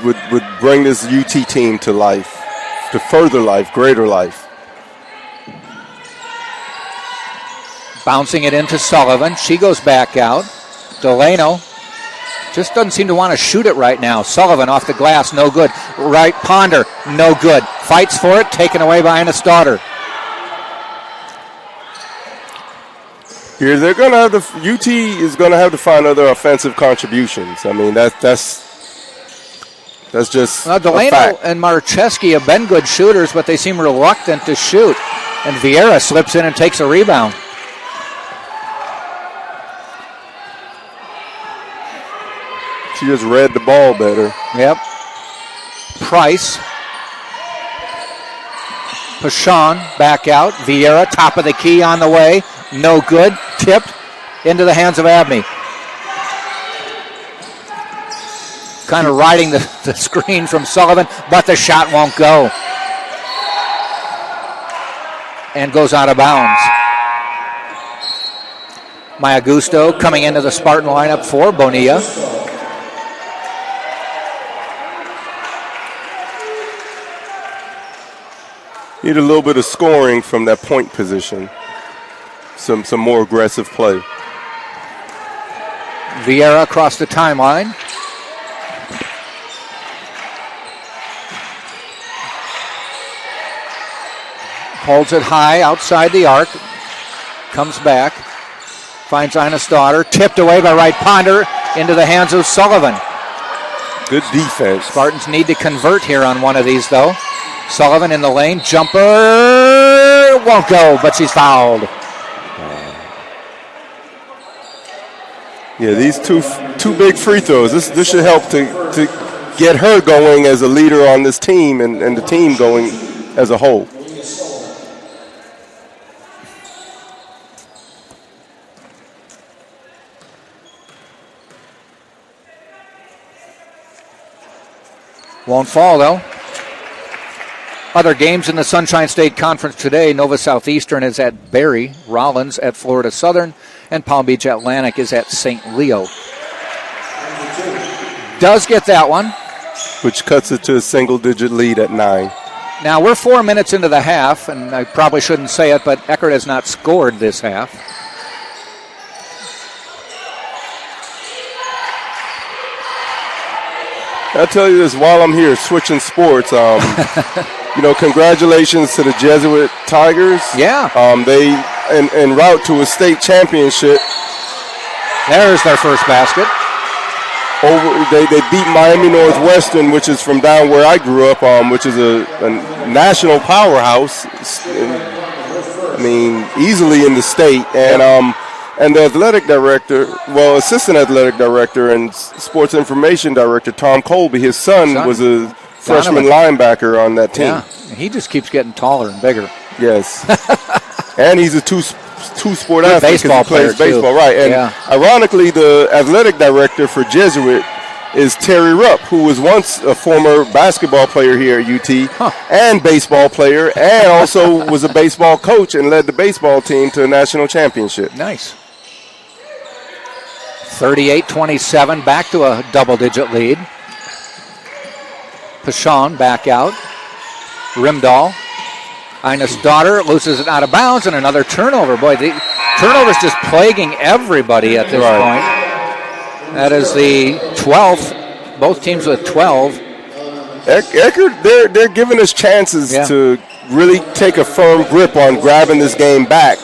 bring this UT team to life, to further life, greater life. Bouncing it into Sullivan. She goes back out. Delano just doesn't seem to want to shoot it right now. Sullivan off the glass, no good. Right, Ponder, no good. Fights for it, taken away by Ines Daughter. Here they're going to have UT is going to have to find other offensive contributions. I mean, that's just Delano a fact. and Marcheski have been good shooters, but they seem reluctant to shoot. And Vieira slips in and takes a rebound. She just read the ball better. Yep. Price. Pashon back out. Vieira, top of the key on the way. No good. Tipped into the hands of Abney. Kind of riding the screen from Sullivan, but the shot won't go. And goes out of bounds. Maya Gusto coming into the Spartan lineup for Bonilla. Need a little bit of scoring from that point position. Some more aggressive play. Vieira across the timeline. Holds it high outside the arc. Comes back. Finds Ines Daughter. Tipped away by Wright Ponder into the hands of Sullivan. Good defense. Spartans need to convert here on one of these, though. Sullivan in the lane. Jumper won't go, but she's fouled. Yeah, these two big free throws. This should help to get her going as a leader on this team and the team going as a whole. Won't fall, though. Other games in the Sunshine State Conference today. Nova Southeastern is at Berry. Rollins at Florida Southern. And Palm Beach Atlantic is at St. Leo. Does get that one. Which cuts it to a single-digit lead at 9. Now, we're 4 minutes into the half, and I probably shouldn't say it, but Eckerd has not scored this half. I'll tell you this while I'm here, switching sports. Congratulations to the Jesuit Tigers. Yeah. They en route to a state championship. There's their first basket. They beat Miami Northwestern, which is from down where I grew up, which is a national powerhouse. I mean, easily in the state. And the athletic director, assistant athletic director and sports information director, Tom Colby, his son was a freshman linebacker on that team. Yeah, he just keeps getting taller and bigger. Yes. And he's a two-sport athlete. Baseball player, baseball, too. right. And ironically, the athletic director for Jesuit is Terry Rupp, who was once a former basketball player here at UT and baseball player, and also was a baseball coach and led the baseball team to a national championship. Nice. 38-27, back to a double-digit lead. Pashon back out. Rimdahl. Ines Daughter loses it out of bounds, and another turnover. Boy, the turnover's just plaguing everybody at this point. That is the 12th. Both teams with 12. Eckerd, they're giving us chances to really take a firm grip on grabbing this game back.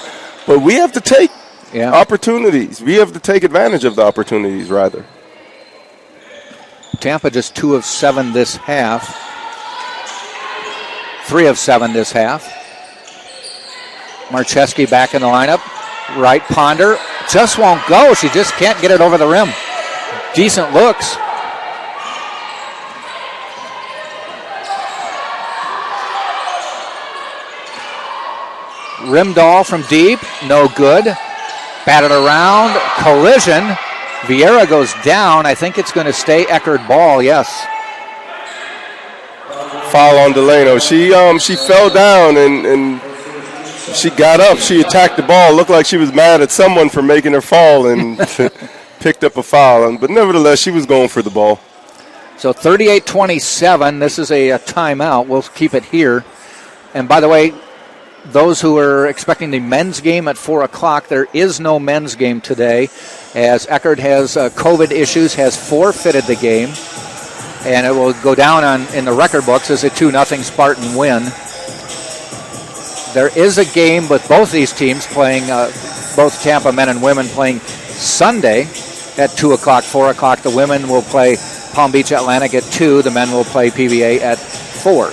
But we have to take opportunities. We have to take advantage of the opportunities, rather. Tampa just 2 of 7 this half. 3 of 7 this half. Marcheski back in the lineup. Right, Ponder just won't go. She just can't get it over the rim. Decent looks. Rimdahl from deep, no good. Batted around, collision. Vieira goes down. I think it's going to stay Eckerd ball, yes. Foul on Delano. She fell down and she got up. She attacked the ball. Looked like she was mad at someone for making her fall and picked up a foul. But nevertheless, she was going for the ball. So 38-27. This is a timeout. We'll keep it here. And by the way, those who are expecting the men's game at 4 o'clock, there is no men's game today as Eckerd has COVID issues, has forfeited the game. And it will go down in the record books as a 2-0 Spartan win. There is a game with both these teams playing, both Tampa men and women playing Sunday at 2 o'clock, 4 o'clock. The women will play Palm Beach Atlantic at 2. The men will play PBA at 4.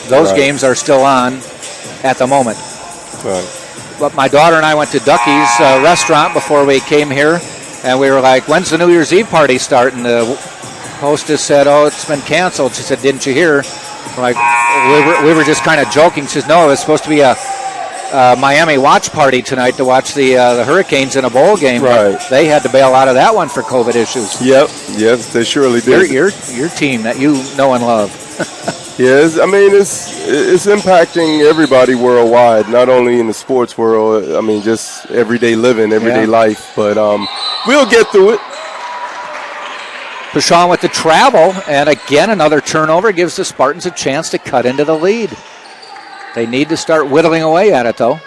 Those games are still on at the moment. Right. But my daughter and I went to Ducky's restaurant before we came here, and we were like, when's the New Year's Eve party start? And the hostess said, oh, it's been canceled. She said, didn't you hear? We're like, we were just kind of joking. She says, no, it was supposed to be a Miami watch party tonight to watch the Hurricanes in a bowl game. Right. They had to bail out of that one for COVID issues. Yep. Yes, they surely did. Your team that you know and love. Yes, I mean, it's impacting everybody worldwide, not only in the sports world, I mean, just everyday living, everyday life. But we'll get through it. Pashawn with the travel, and again another turnover gives the Spartans a chance to cut into the lead. They need to start whittling away at it, though,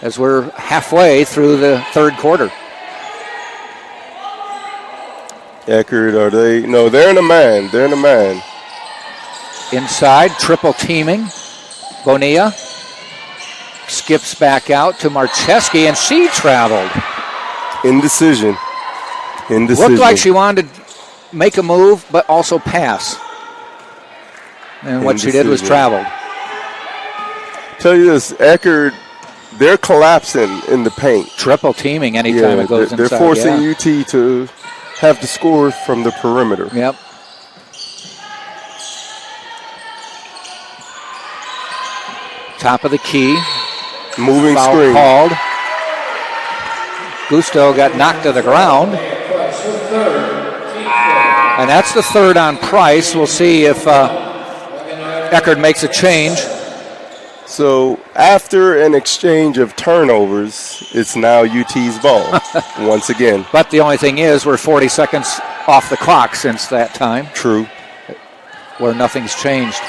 as we're halfway through the third quarter. Eckerd, are they? No, they're in a man. They're in a man. Inside, triple teaming. Bonilla skips back out to Marcheski, and she traveled. Indecision. Looked like she wanted to make a move, but also pass. And what she did was traveled. Tell you this, Eckerd, they're collapsing in the paint. Triple teaming anytime it goes inside. They're forcing UT to have the score from the perimeter. Yep. Top of the key. Moving Foul screen. Called. Gusto got knocked to the ground. And that's the third on Price. We'll see if Eckerd makes a change. So after an exchange of turnovers, it's now UT's ball once again. But the only thing is we're 40 seconds off the clock since that time. True. Where nothing's changed.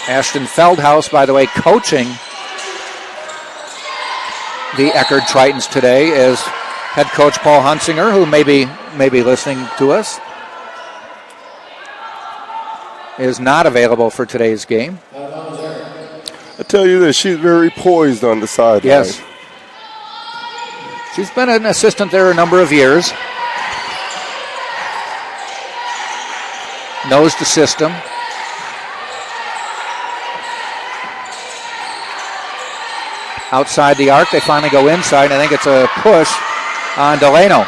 Ashton Feldhaus, by the way, coaching the Eckerd Tritons today is head coach Paul Hunsinger, who may be listening to us, is not available for today's game. I tell you this, she's very poised on the sideline. Yes. She's been an assistant there a number of years. Knows the system. Outside the arc, they finally go inside. I think it's a push on Delano.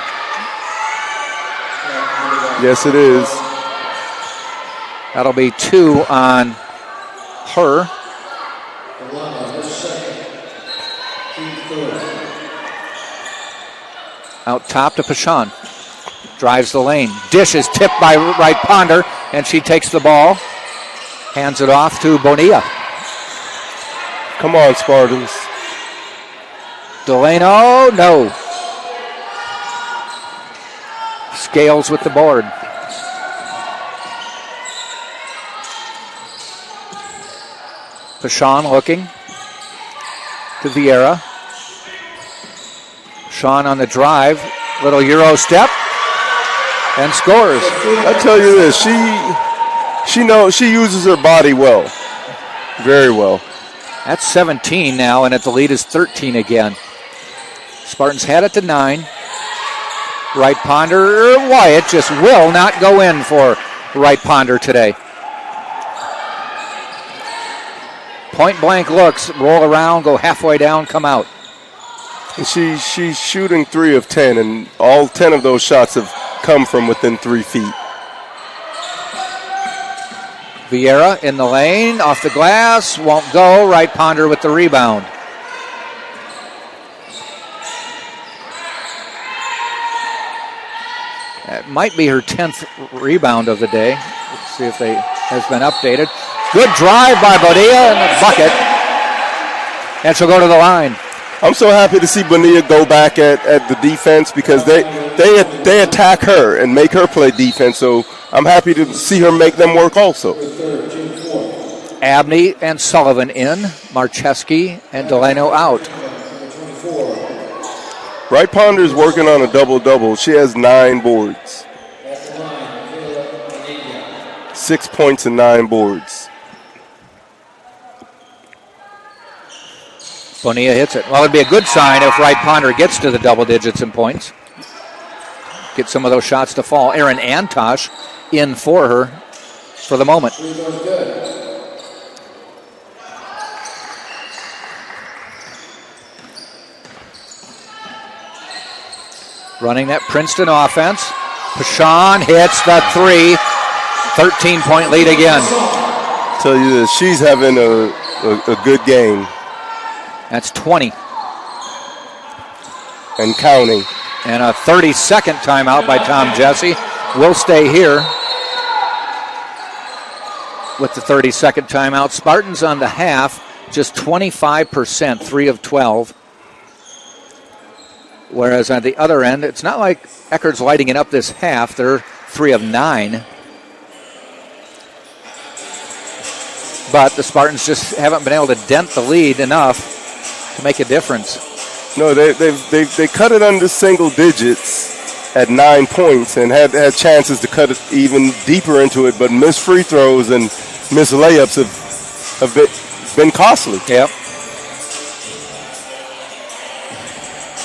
Yes, it is. That'll be 2 on her. Out top to Pashawn. Drives the lane. Dish is tipped by Wright Ponder, and she takes the ball. Hands it off to Bonilla. Come on, Spartans. Delano, no. Scales with the board. Pashawn looking to Vieira. Sean on the drive, little Euro step, and scores. I tell you this, she uses her body well, very well. That's 17 now, and the lead is 13 again. Spartans had it to 9. Wright Ponder, Wyatt just will not go in for Wright Ponder today. Point blank looks, roll around, go halfway down, come out. And she's shooting 3 of 10, and all 10 of those shots have come from within 3 feet. Vieira in the lane, off the glass, won't go. Wright Ponder with the rebound. That might be her 10th rebound of the day. Let's see if they has been updated. Good drive by Bonilla and the bucket. And she'll go to the line. I'm so happy to see Bonilla go back at the defense because they attack her and make her play defense. So I'm happy to see her make them work also. Abney and Sullivan in. Marcheski and Delano out. Wright Ponder's working on a double-double. She has 9 boards. 6 points and 9 boards. Bonilla hits it. Well, it'd be a good sign if Wright Ponder gets to the double digits in points. Get some of those shots to fall. Erin Antosh in for her for the moment. Running that Princeton offense. Pashon hits the 3. 13-point lead again. Tell you this, she's having a good game. That's 20. And counting. And a 30-second timeout by Tom Jesse. We'll stay here with the 30-second timeout. Spartans on the half, just 25%, 3 of 12. Whereas on the other end, it's not like Eckerd's lighting it up this half. They're 3 of 9. But the Spartans just haven't been able to dent the lead enough to make a difference. No, they cut it under single digits at 9 points and had chances to cut it even deeper into it, but missed free throws and missed layups have been costly. Yep.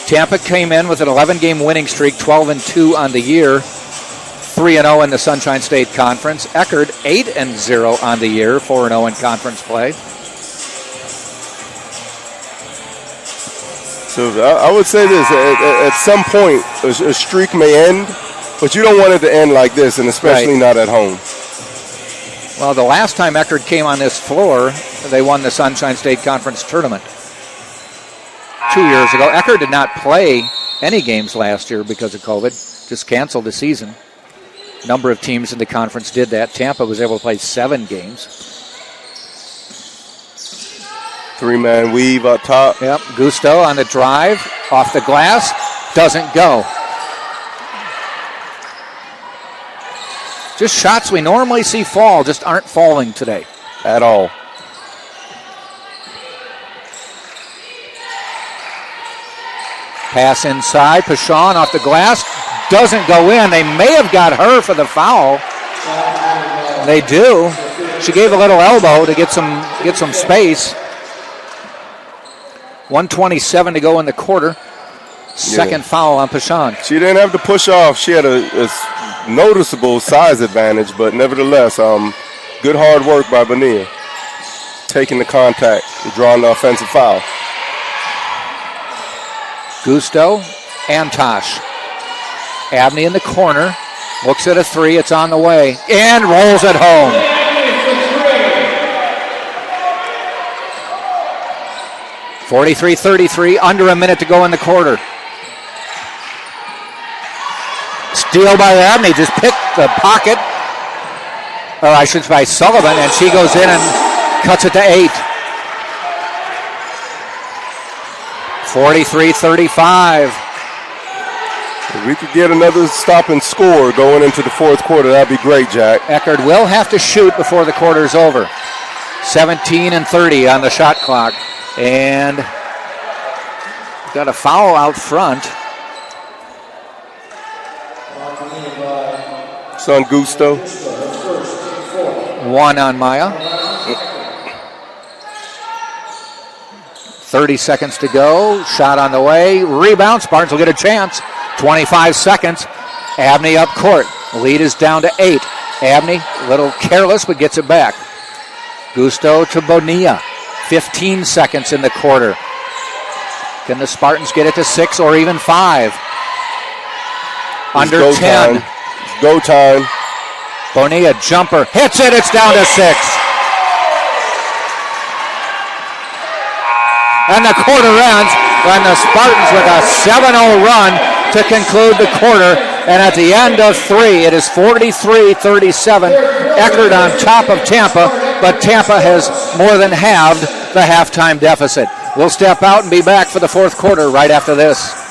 Tampa came in with an 11-game winning streak, 12-2 on the year, 3-0 in the Sunshine State Conference. Eckerd 8-0 on the year, 4-0 in conference play. So I would say this, at some point a streak may end, but you don't want it to end like this, and especially not at home. Well, the last time Eckerd came on this floor, they won the Sunshine State Conference tournament 2 years ago. Eckerd did not play any games last year because of COVID, just canceled the season. A number of teams in the conference did that. Tampa was able to play 7 games. 3-man weave up top. Yep, Gusto on the drive, off the glass, doesn't go. Just shots we normally see fall, just aren't falling today. At all. Pass inside, Pashon off the glass, doesn't go in. They may have got her for the foul. They do. She gave a little elbow to get some space. 1:27 to go in the quarter. Second foul on Pashon. She didn't have to push off. She had a noticeable size advantage, but nevertheless, good hard work by Bonilla. Taking the contact and drawing the offensive foul. Gusto, Antosh. Abney in the corner. Looks at a 3. It's on the way. And rolls it home. (43-33), under a minute to go in the quarter. Steal by Abney, just picked the pocket. Or I should say Sullivan, and she goes in and cuts it to 8. 43-35. If we could get another stop and score going into the fourth quarter, that'd be great, Jack. Eckerd will have to shoot before the quarter's over. 17-30 on the shot clock. And got a foul out front. It's on Gusto. 1 on Maya. 30 seconds to go. Shot on the way. Rebound. Spartans will get a chance. 25 seconds. Abney up court. Lead is down to 8. Abney, a little careless, but gets it back. Gusto to Bonilla. 15 seconds in the quarter. Can the Spartans get it to 6 or even 5? Under 10. Go time. Bonilla jumper. Hits it. It's down to 6. And the quarter ends when the Spartans with a 7-0 run to conclude the quarter. And at the end of 3, it is 43-37. Eckerd on top of Tampa. but Tampa has more than halved the halftime deficit. We'll step out and be back for the fourth quarter right after this.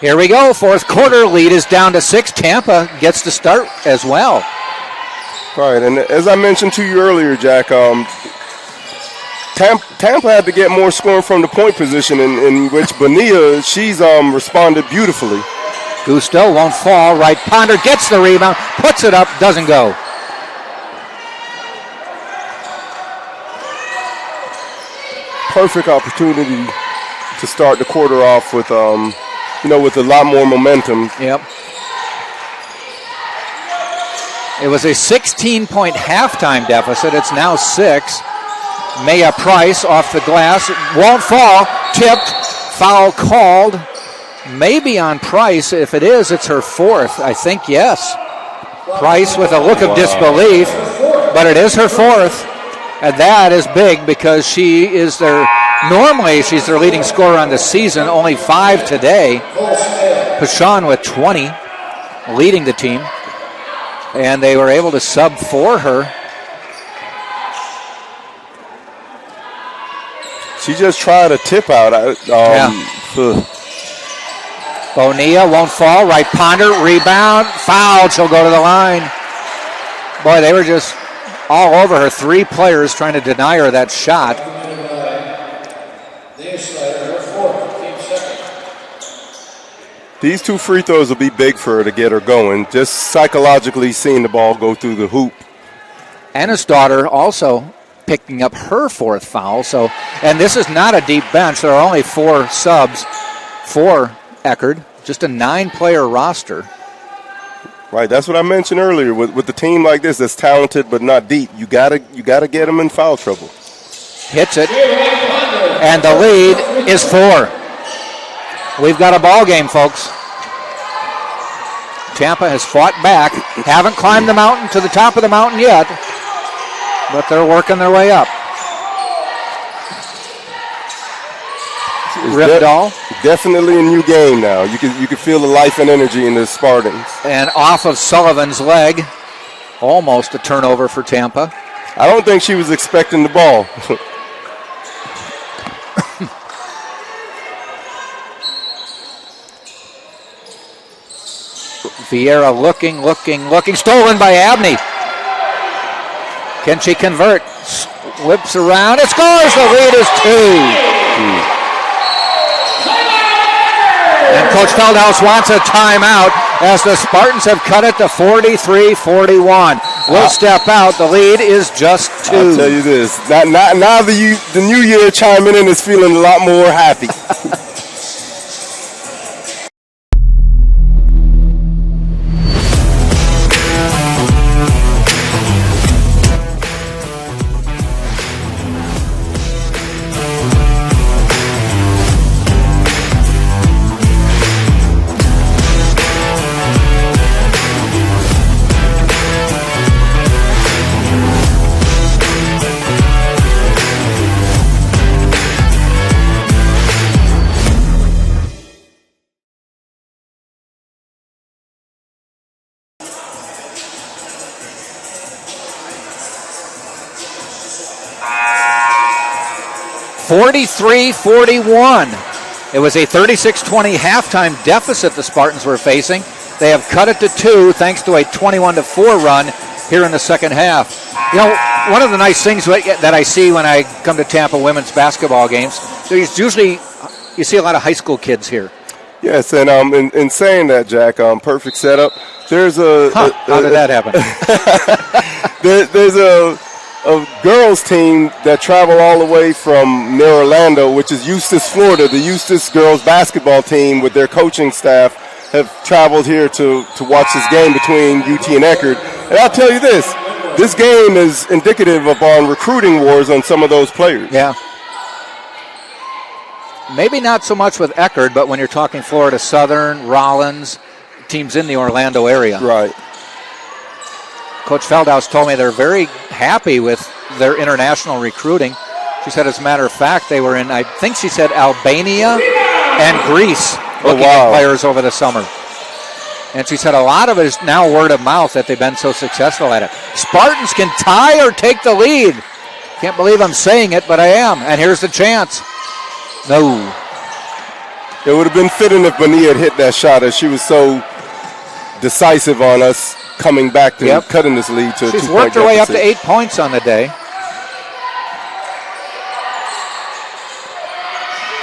Here we go, fourth quarter, lead is down to 6. Tampa gets to start as well. Right, and as I mentioned to you earlier, Jack, Tampa had to get more scoring from the point position, in which Bonilla, she's responded beautifully. Gusto won't fall, right, Ponder gets the rebound, puts it up, doesn't go. Perfect opportunity to start the quarter off with with a lot more momentum. Yep. It was a 16-point halftime deficit. It's now 6. Maya Price off the glass. Won't fall. Tipped. Foul called. Maybe on Price. If it is, it's her 4th. I think yes. Price with a look of disbelief. But it is her 4th. And that is big because she is normally she's their leading scorer on the season, only 5 today. Pashon with 20, leading the team. And they were able to sub for her. She just tried a tip out. Bonilla won't fall, right, Ponder, rebound, fouled, she'll go to the line. Boy, they were just all over her. 3 players trying to deny her that shot. These 2 free throws will be big for her to get her going, just psychologically seeing the ball go through the hoop. Anna's daughter also picking up her 4th foul. And this is not a deep bench. There are only 4 subs for Eckerd, just a 9-player roster. Right, that's what I mentioned earlier. With the team like this that's talented but not deep, you gotta get them in foul trouble. Hits it, and the lead is 4. We've got a ball game, folks. Tampa has fought back, haven't climbed the mountain to the top of the mountain yet, but they're working their way up. Ripdahl. Definitely a new game now. You can feel the life and energy in the Spartans. And off of Sullivan's leg, almost a turnover for Tampa. I don't think she was expecting the ball. Vieira looking, stolen by Abney. Can she convert? Whips around, it scores, the lead is 2. And Coach Feldhaus wants a timeout as the Spartans have cut it to 43-41. We'll step out, the lead is just 2. I'll tell you this, now the new year chiming in is feeling a lot more happy. 43-41. It was a 36-20 halftime deficit the Spartans were facing. They have cut it to 2 thanks to a 21-4 run here in the second half. You know, one of the nice things that I see when I come to Tampa women's basketball games, there's usually you see a lot of high school kids here. Yes, and in saying that, Jack, perfect setup. There's how did that happen? there's a girls team that travel all the way from near Orlando, which is Eustis, Florida. The Eustis girls basketball team with their coaching staff have traveled here to watch this game between UT and Eckerd. And I'll tell you this game is indicative upon recruiting wars on some of those players. Yeah. Maybe not so much with Eckerd, but when you're talking Florida Southern, Rollins, teams in the Orlando area. Right. Coach Feldhaus told me they're very happy with their international recruiting. She said, as a matter of fact, they were in, I think she said, Albania and Greece looking at players over the summer. And she said a lot of it is now word of mouth that they've been so successful at it. Spartans can tie or take the lead. Can't believe I'm saying it, but I am. And here's the chance. No. It would have been fitting if Bonilla had hit that shot, as she was so decisive on us coming back to cutting this lead to a 2-point She's worked her way up to 8 points on the day.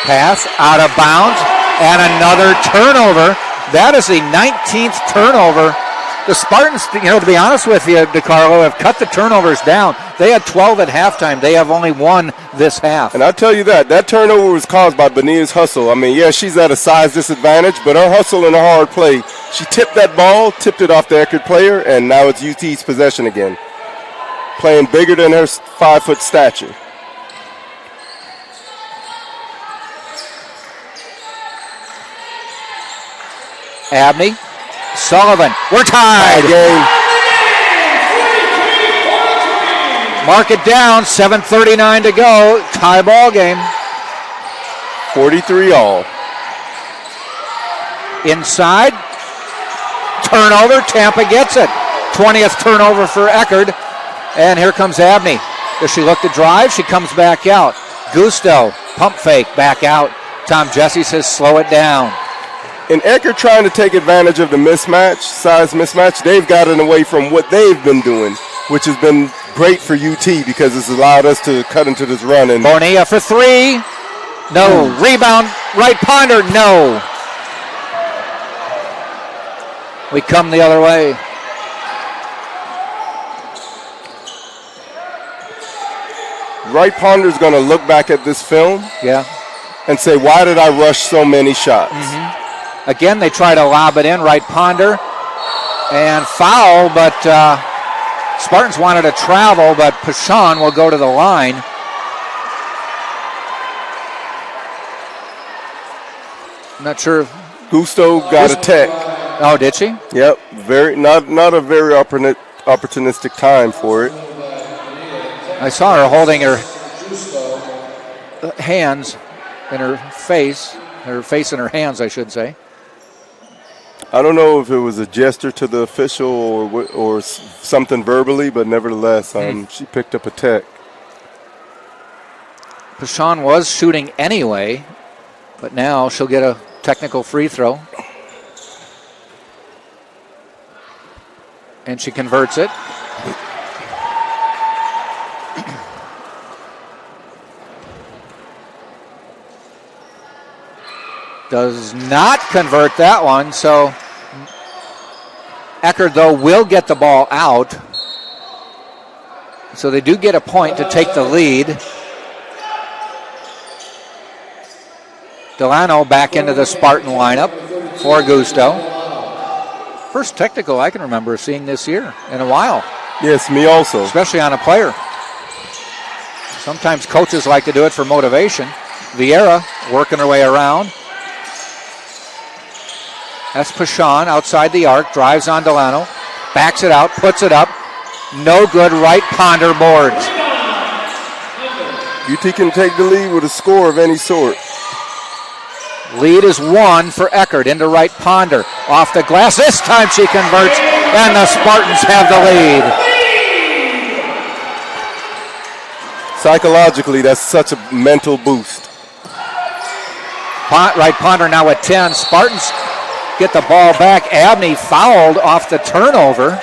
Pass out of bounds and another turnover. That is the 19th turnover. The Spartans, to be honest with you, DeCarlo, have cut the turnovers down. They had 12 at halftime. They have only 1 this half. And I'll tell you that turnover was caused by Bonilla's hustle. I mean, she's at a size disadvantage, but her hustle and her hard play, she tipped that ball, tipped it off the Eckerd player, and now it's UT's possession again. Playing bigger than her 5-foot stature. Abney, Sullivan, we're tied. Game. Mark it down, 7:39 to go, tie ball game. 43 all. Inside, turnover, Tampa gets it. 20th turnover for Eckerd, and here comes Abney. Does she look to drive? She comes back out. Gusto, pump fake, back out. Tom Jesse says slow it down. And Eckerd trying to take advantage of the size mismatch, they've gotten away from what they've been doing, which has been great for UT because it's allowed us to cut into this run. And Bonilla for 3. No. Rebound, right Ponder, no. We come the other way. Wright Ponder's going to look back at this film and say, why did I rush so many shots? Mm-hmm. Again, they try to lob it in, Wright Ponder, and foul, but Spartans wanted to travel, but Pashon will go to the line. I'm not sure. Gusto got a tech. Oh, did she? Yep. Not a very opportunistic time for it. I saw her holding her hands in her face in her hands, I should say. I don't know if it was a gesture to the official or something verbally, but nevertheless, she picked up a tech. Pashon was shooting anyway, but now she'll get a technical free throw. And she converts it. Does not convert that one, so Eckerd, though, will get the ball out. So they do get a point to take the lead. Delano back into the Spartan lineup for Gusto. First technical I can remember seeing this year in a while. Yes, me also. Especially on a player. Sometimes coaches like to do it for motivation. Vieira working her way around. That's Pashon outside the arc, drives on Delano, backs it out, puts it up. No good, right Ponder boards. UT can take the lead with a score of any sort. Lead is 1 for Eckerd into right Ponder. Off the glass, this time she converts, and the Spartans have the lead. Psychologically, that's such a mental boost. Right Ponder now at 10. Spartans get the ball back. Abney fouled off the turnover.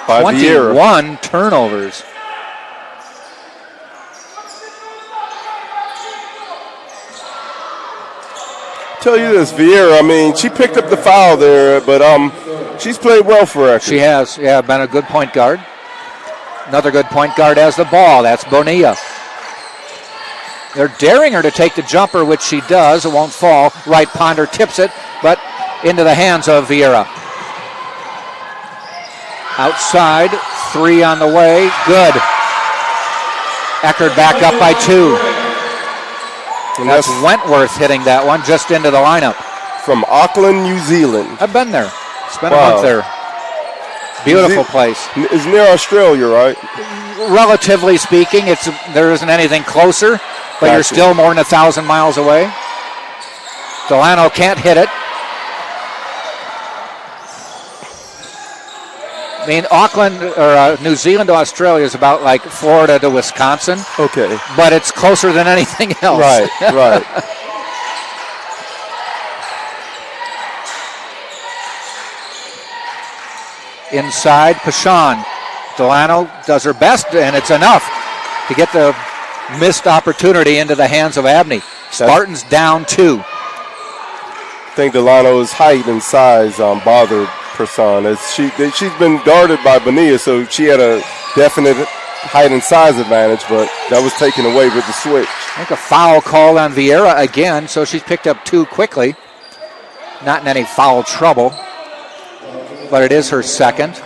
By 21 turnovers. Tell you this, Vieira, I mean, she picked up the foul there, but she's played well for Eckerd. She has, been a good point guard. Another good point guard has the ball. That's Bonilla. They're daring her to take the jumper, which she does. It won't fall. Right Ponder tips it, but into the hands of Vieira. Outside, 3 on the way. Good. Eckerd back up by 2. And that's Wentworth hitting that one just into the lineup. From Auckland, New Zealand. I've been there. Spent a month there. Beautiful place. It's near Australia, right? Relatively speaking, there isn't anything closer, but you're still more than 1,000 miles away. Delano can't hit it. I mean, Auckland or New Zealand to Australia is about like Florida to Wisconsin. Okay. But it's closer than anything else. Right. Inside, Pashon. Delano does her best, and it's enough to get the missed opportunity into the hands of Abney. Spartans down 2. I think Delano's height and size bothered Person. She's been guarded by Bonilla, so she had a definite height and size advantage, but that was taken away with the switch. I think a foul called on Vieira again, so she's picked up 2 quickly. Not in any foul trouble, but it is her second.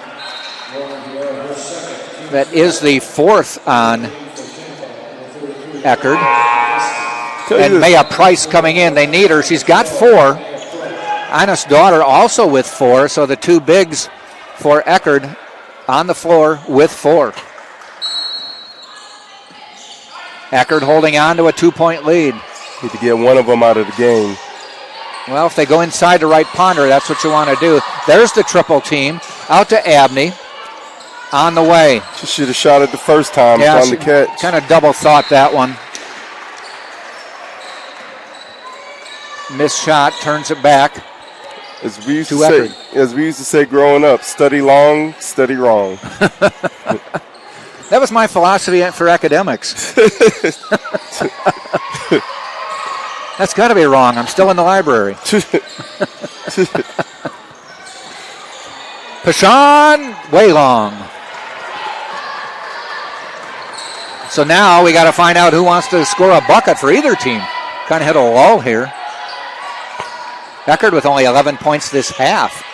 That is the 4th on Eckerd. And Maya Price coming in. They need her. She's got 4. Anna's daughter also with 4, so the 2 bigs for Eckerd on the floor with 4. Eckerd holding on to a 2-point lead. Need to get one of them out of the game. Well, if they go inside to right Ponder, that's what you want to do. There's the triple team. Out to Abney. On the way. She should have shot it the first time on the catch. Kind of double thought that one. Missed shot, turns it back. As we used to say growing up, study long, study wrong. That was my philosophy for academics. That's got to be wrong. I'm still in the library. Pashon, way long. So now we got to find out who wants to score a bucket for either team. Kind of hit a lull here. Eckerd with only 11 points this half.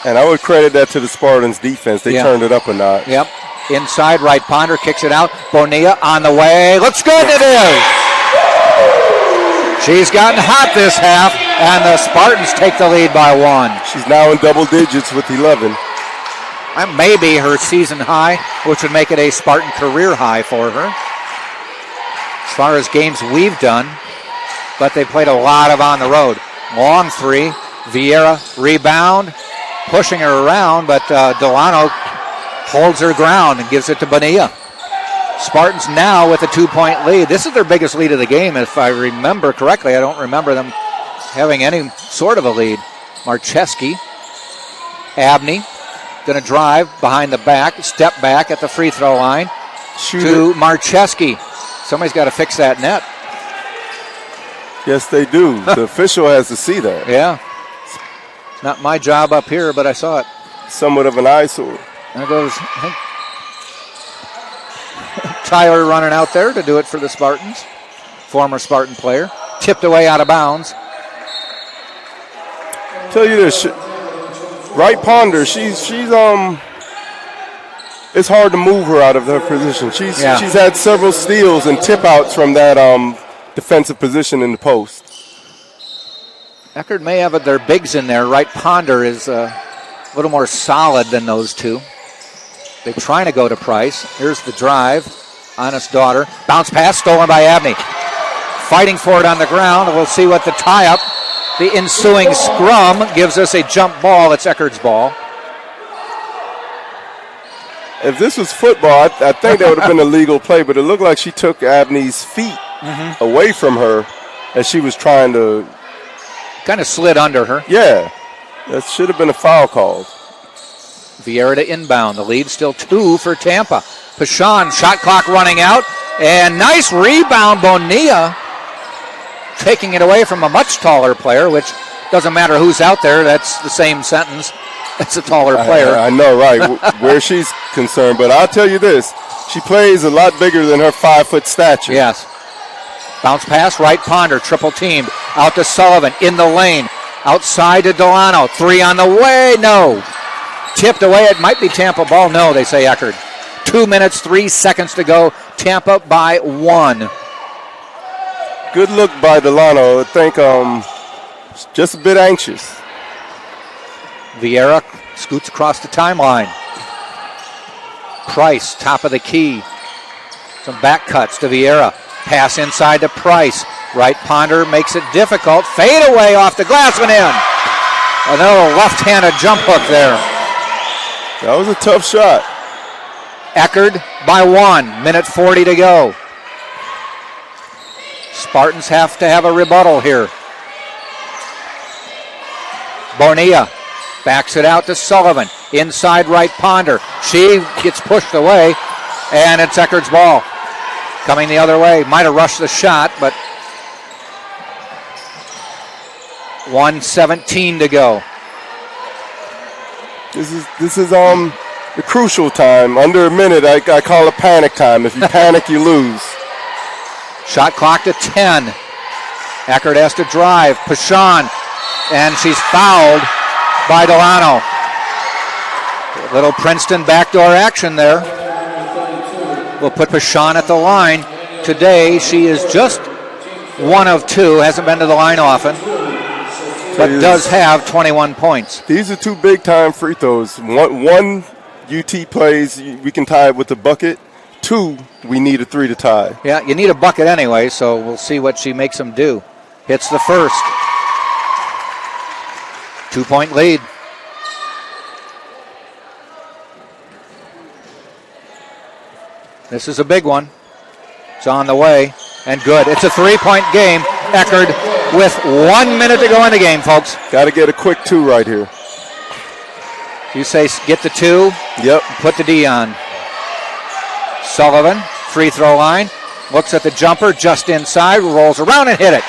And I would credit that to the Spartans' defense. They turned it up a notch. Yep. Inside, right Ponder kicks it out. Bonilla on the way. Looks good, it is. She's gotten hot this half, and the Spartans take the lead by 1. She's now in double digits with 11. That may be her season high, which would make it a Spartan career high for her. As far as games we've done, but they played a lot of on the road. Long 3, Vieira rebound, pushing her around, but Delano holds her ground and gives it to Bonilla. Spartans now with a 2-point lead. This is their biggest lead of the game, if I remember correctly. I don't remember them having any sort of a lead. Marcheski, Abney, going to drive behind the back, step back at the free throw line to Marcheski. Somebody's got to fix that net. Yes, they do. The official has to see that. Yeah. Not my job up here, but I saw it. Somewhat of an eyesore. There goes Tyler running out there to do it for the Spartans. Former Spartan player. Tipped away out of bounds. Tell you this, right Ponder, she's it's hard to move her out of her position. She's had several steals and tip outs from that defensive position in the post. Eckerd may have their bigs in there. Right Ponder is a little more solid than those 2. They're trying to go to Price. Here's the drive. Honest daughter. Bounce pass stolen by Abney. Fighting for it on the ground. We'll see what the tie-up. The ensuing scrum gives us a jump ball. It's Eckerd's ball. if this was football, I think that would have been a legal play, but it looked like she took Abney's feet away from her as she was trying to. Kind of slid under her. Yeah, that should have been a foul called. Vieira to inbound. The lead still 2 for Tampa. Pashon, shot clock running out. And nice rebound, Bonilla. Taking it away from a much taller player, which doesn't matter who's out there. That's the same sentence. That's a taller player. I know, right, where she's concerned. But I'll tell you this. She plays a lot bigger than her 5-foot stature. Yes. Bounce pass, right Ponder, triple teamed. Out to Sullivan, in the lane. Outside to Delano, 3 on the way, no. Tipped away, it might be Tampa ball. No, they say Eckerd. 2 minutes, 3 seconds to go. Tampa by 1. Good look by Delano. I think just a bit anxious. Vieira scoots across the timeline. Price, top of the key. Some back cuts to Vieira. Pass inside to Price. Right Ponder makes it difficult. Fade away off the glass and in. Another left-handed jump hook there. That was a tough shot. Eckerd by 1. Minute 40 to go. Spartans have to have a rebuttal here. Bonilla backs it out to Sullivan. Inside right Ponder. She gets pushed away, and it's Eckerd's ball. Coming the other way. Might have rushed the shot, but 1:17 to go. This is the crucial time. Under a minute, I call it panic time. If you panic, you lose. Shot clock to 10. Eckerd has to drive. Pashon, and she's fouled by Delano. Little Princeton backdoor action there. We'll put Pashon at the line. Today, she is just 1 of 2. Hasn't been to the line often, but does have 21 points. These are 2 big-time free throws. One UT plays, we can tie it with a bucket. 2, we need a 3 to tie. Yeah, you need a bucket anyway, so we'll see what she makes them do. Hits the first. 2-point lead. This is a big one. It's on the way, and good. It's a 3-point game. Eckerd with 1 minute to go in the game, folks. Got to get a quick 2 right here. You say get the 2. Yep. Put the D on. Sullivan, free throw line. Looks at the jumper just inside. Rolls around and hit it.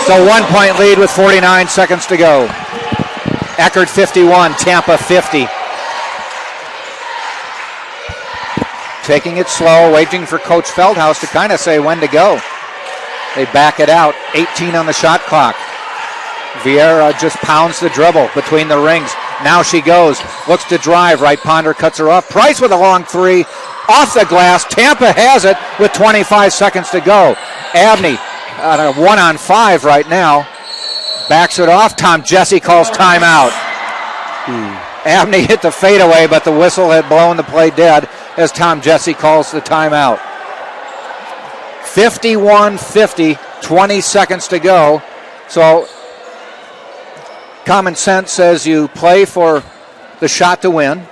So 1-point lead with 49 seconds to go. Eckerd 51, Tampa 50. Taking it slow, waiting for Coach Feldhaus to kind of say when to go. They back it out. 18 on the shot clock. Vieira just pounds the dribble between the rings. Now she goes. Looks to drive. Right Ponder cuts her off. Price with a long 3. Off the glass. Tampa has it with 25 seconds to go. Abney on a 1-on-5 right now. Backs it off. Tom Jesse calls timeout. Abney hit the fadeaway, but the whistle had blown the play dead as Tom Jesse calls the timeout. 51-50, 20 seconds to go. So common sense says you play for the shot to win,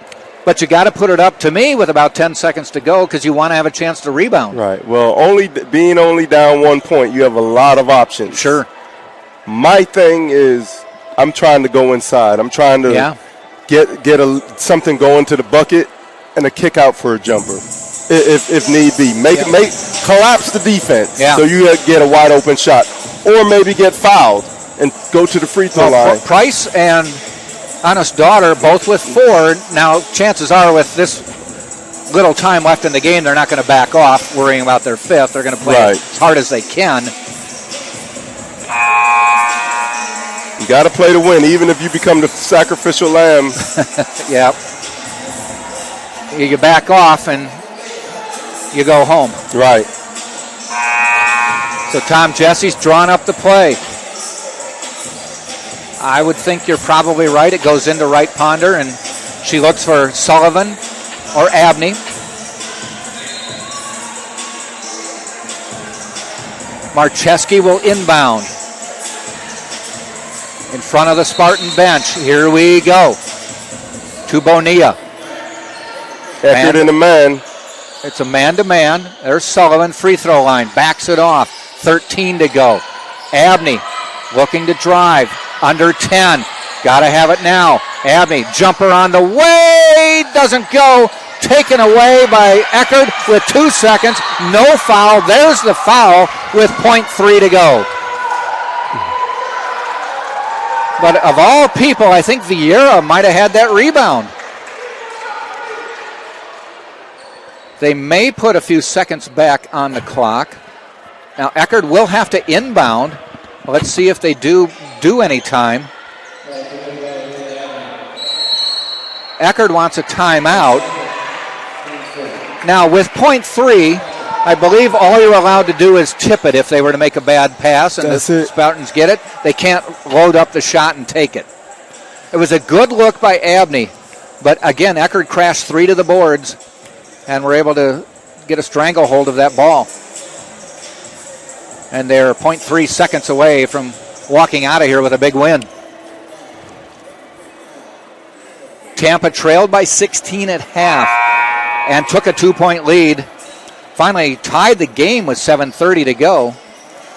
but you got to put it up, to me, with about 10 seconds to go because you want to have a chance to rebound. Right. Well, being only down 1 point, you have a lot of options. Sure. My thing is I'm trying to go inside. I'm trying to get something going to the bucket and a kick out for a jumper, if need be. Collapse the defense so you get a wide open shot, or maybe get fouled and go to the free throw line. Price and Honest Daughter both with 4. Now, chances are with this little time left in the game, they're not going to back off, worrying about their 5th. They're going to play as hard as they can. You got to play to win, even if you become the sacrificial lamb. Yeah. You back off and you go home. Right. So Tom Jesse's drawn up the play. I would think you're probably right. It goes into right Ponder, and she looks for Sullivan or Abney. Marcheski will inbound. In front of the Spartan bench. Here we go. To Bonilla. Eckerd in the man. It's a man-to-man. There's Sullivan, free throw line, backs it off. 13 to go. Abney looking to drive, under 10. Got to have it now. Abney, jumper on the way, doesn't go. Taken away by Eckerd with 2 seconds. No foul. There's the foul with .3 to go. But of all people, I think Vieira might have had that rebound. They may put a few seconds back on the clock. Now Eckerd will have to inbound. Let's see if they do any time. Eckerd wants a timeout. Now with .3, I believe all you're allowed to do is tip it if they were to make a bad pass and the Spartans get it. They can't load up the shot and take it. It was a good look by Abney, but again, Eckerd crashed 3 to the boards and were able to get a stranglehold of that ball. And they're 0.3 seconds away from walking out of here with a big win. Tampa trailed by 16 at half and took a 2-point lead. Finally tied the game with 7:30 to go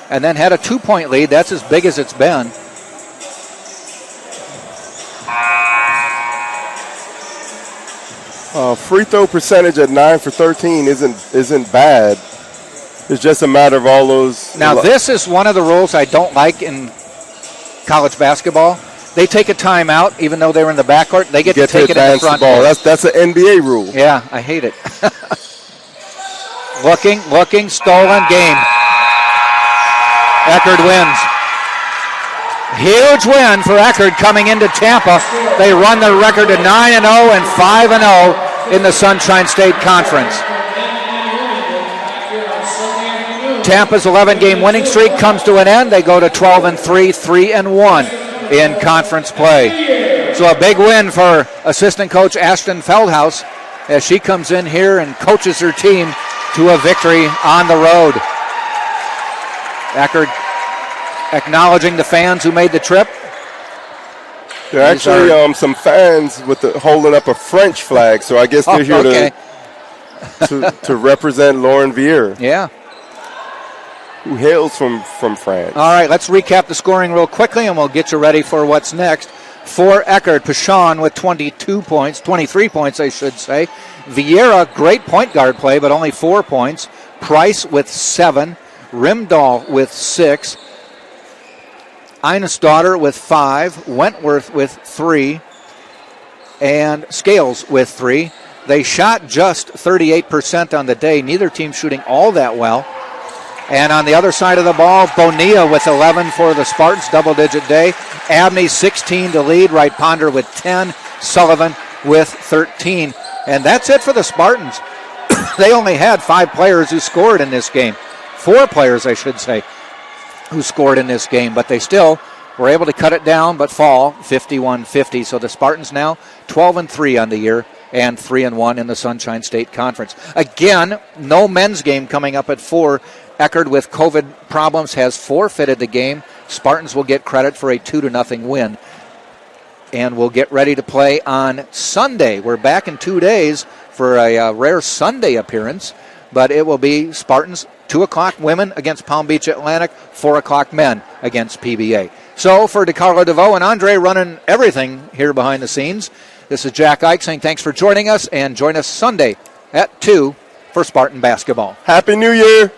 and then had a 2-point lead. That's as big as it's been. Free throw percentage at 9 for 13 isn't bad. It's just a matter of all those. Now this is one of the rules I don't like in college basketball. They take a timeout, even though they were in the backcourt. They get to take it in the front ball. That's an NBA rule. Yeah, I hate it. looking, stolen game. Eckerd wins. Huge win for Eckerd coming into Tampa. They run their record to 9-0 and 5-0 in the Sunshine State Conference. Tampa's 11-game winning streak comes to an end. They go to 12-3, 3-1 in conference play. So a big win for assistant coach Ashton Feldhaus as she comes in here and coaches her team to a victory on the road. Eckerd acknowledging the fans who made the trip. There are actually some fans holding up a French flag, so I guess they're here to represent Lauren Vieira. Yeah. Who hails from France. All right, let's recap the scoring real quickly, and we'll get you ready for what's next. For Eckerd, Pichon with 23 points, I should say. Vieira, great point guard play, but only 4 points. Price with 7. Rimdahl with 6. Einesdottir with 5. Wentworth with 3. And Scales with 3. They shot just 38% on the day. Neither team shooting all that well. And on the other side of the ball, Bonilla with 11 for the Spartans, double-digit day. Abney 16 to lead, Wright Ponder with 10, Sullivan with 13. And that's it for the Spartans. They only had 5 players who scored in this game. 4 players, I should say, who scored in this game. But they still were able to cut it down but fall 51-50. So the Spartans now 12-3 on the year and 3-1 in the Sunshine State Conference. Again, no men's game coming up at 4. Eckerd, with COVID problems, has forfeited the game. Spartans will get credit for a 2-0 win. And we'll get ready to play on Sunday. We're back in 2 days for a rare Sunday appearance. But it will be Spartans, 2 o'clock women against Palm Beach Atlantic, 4 o'clock men against PBA. So for DeCarlo DeVoe and Andre running everything here behind the scenes, this is Jack Ike saying thanks for joining us, and join us Sunday at 2 for Spartan basketball. Happy New Year.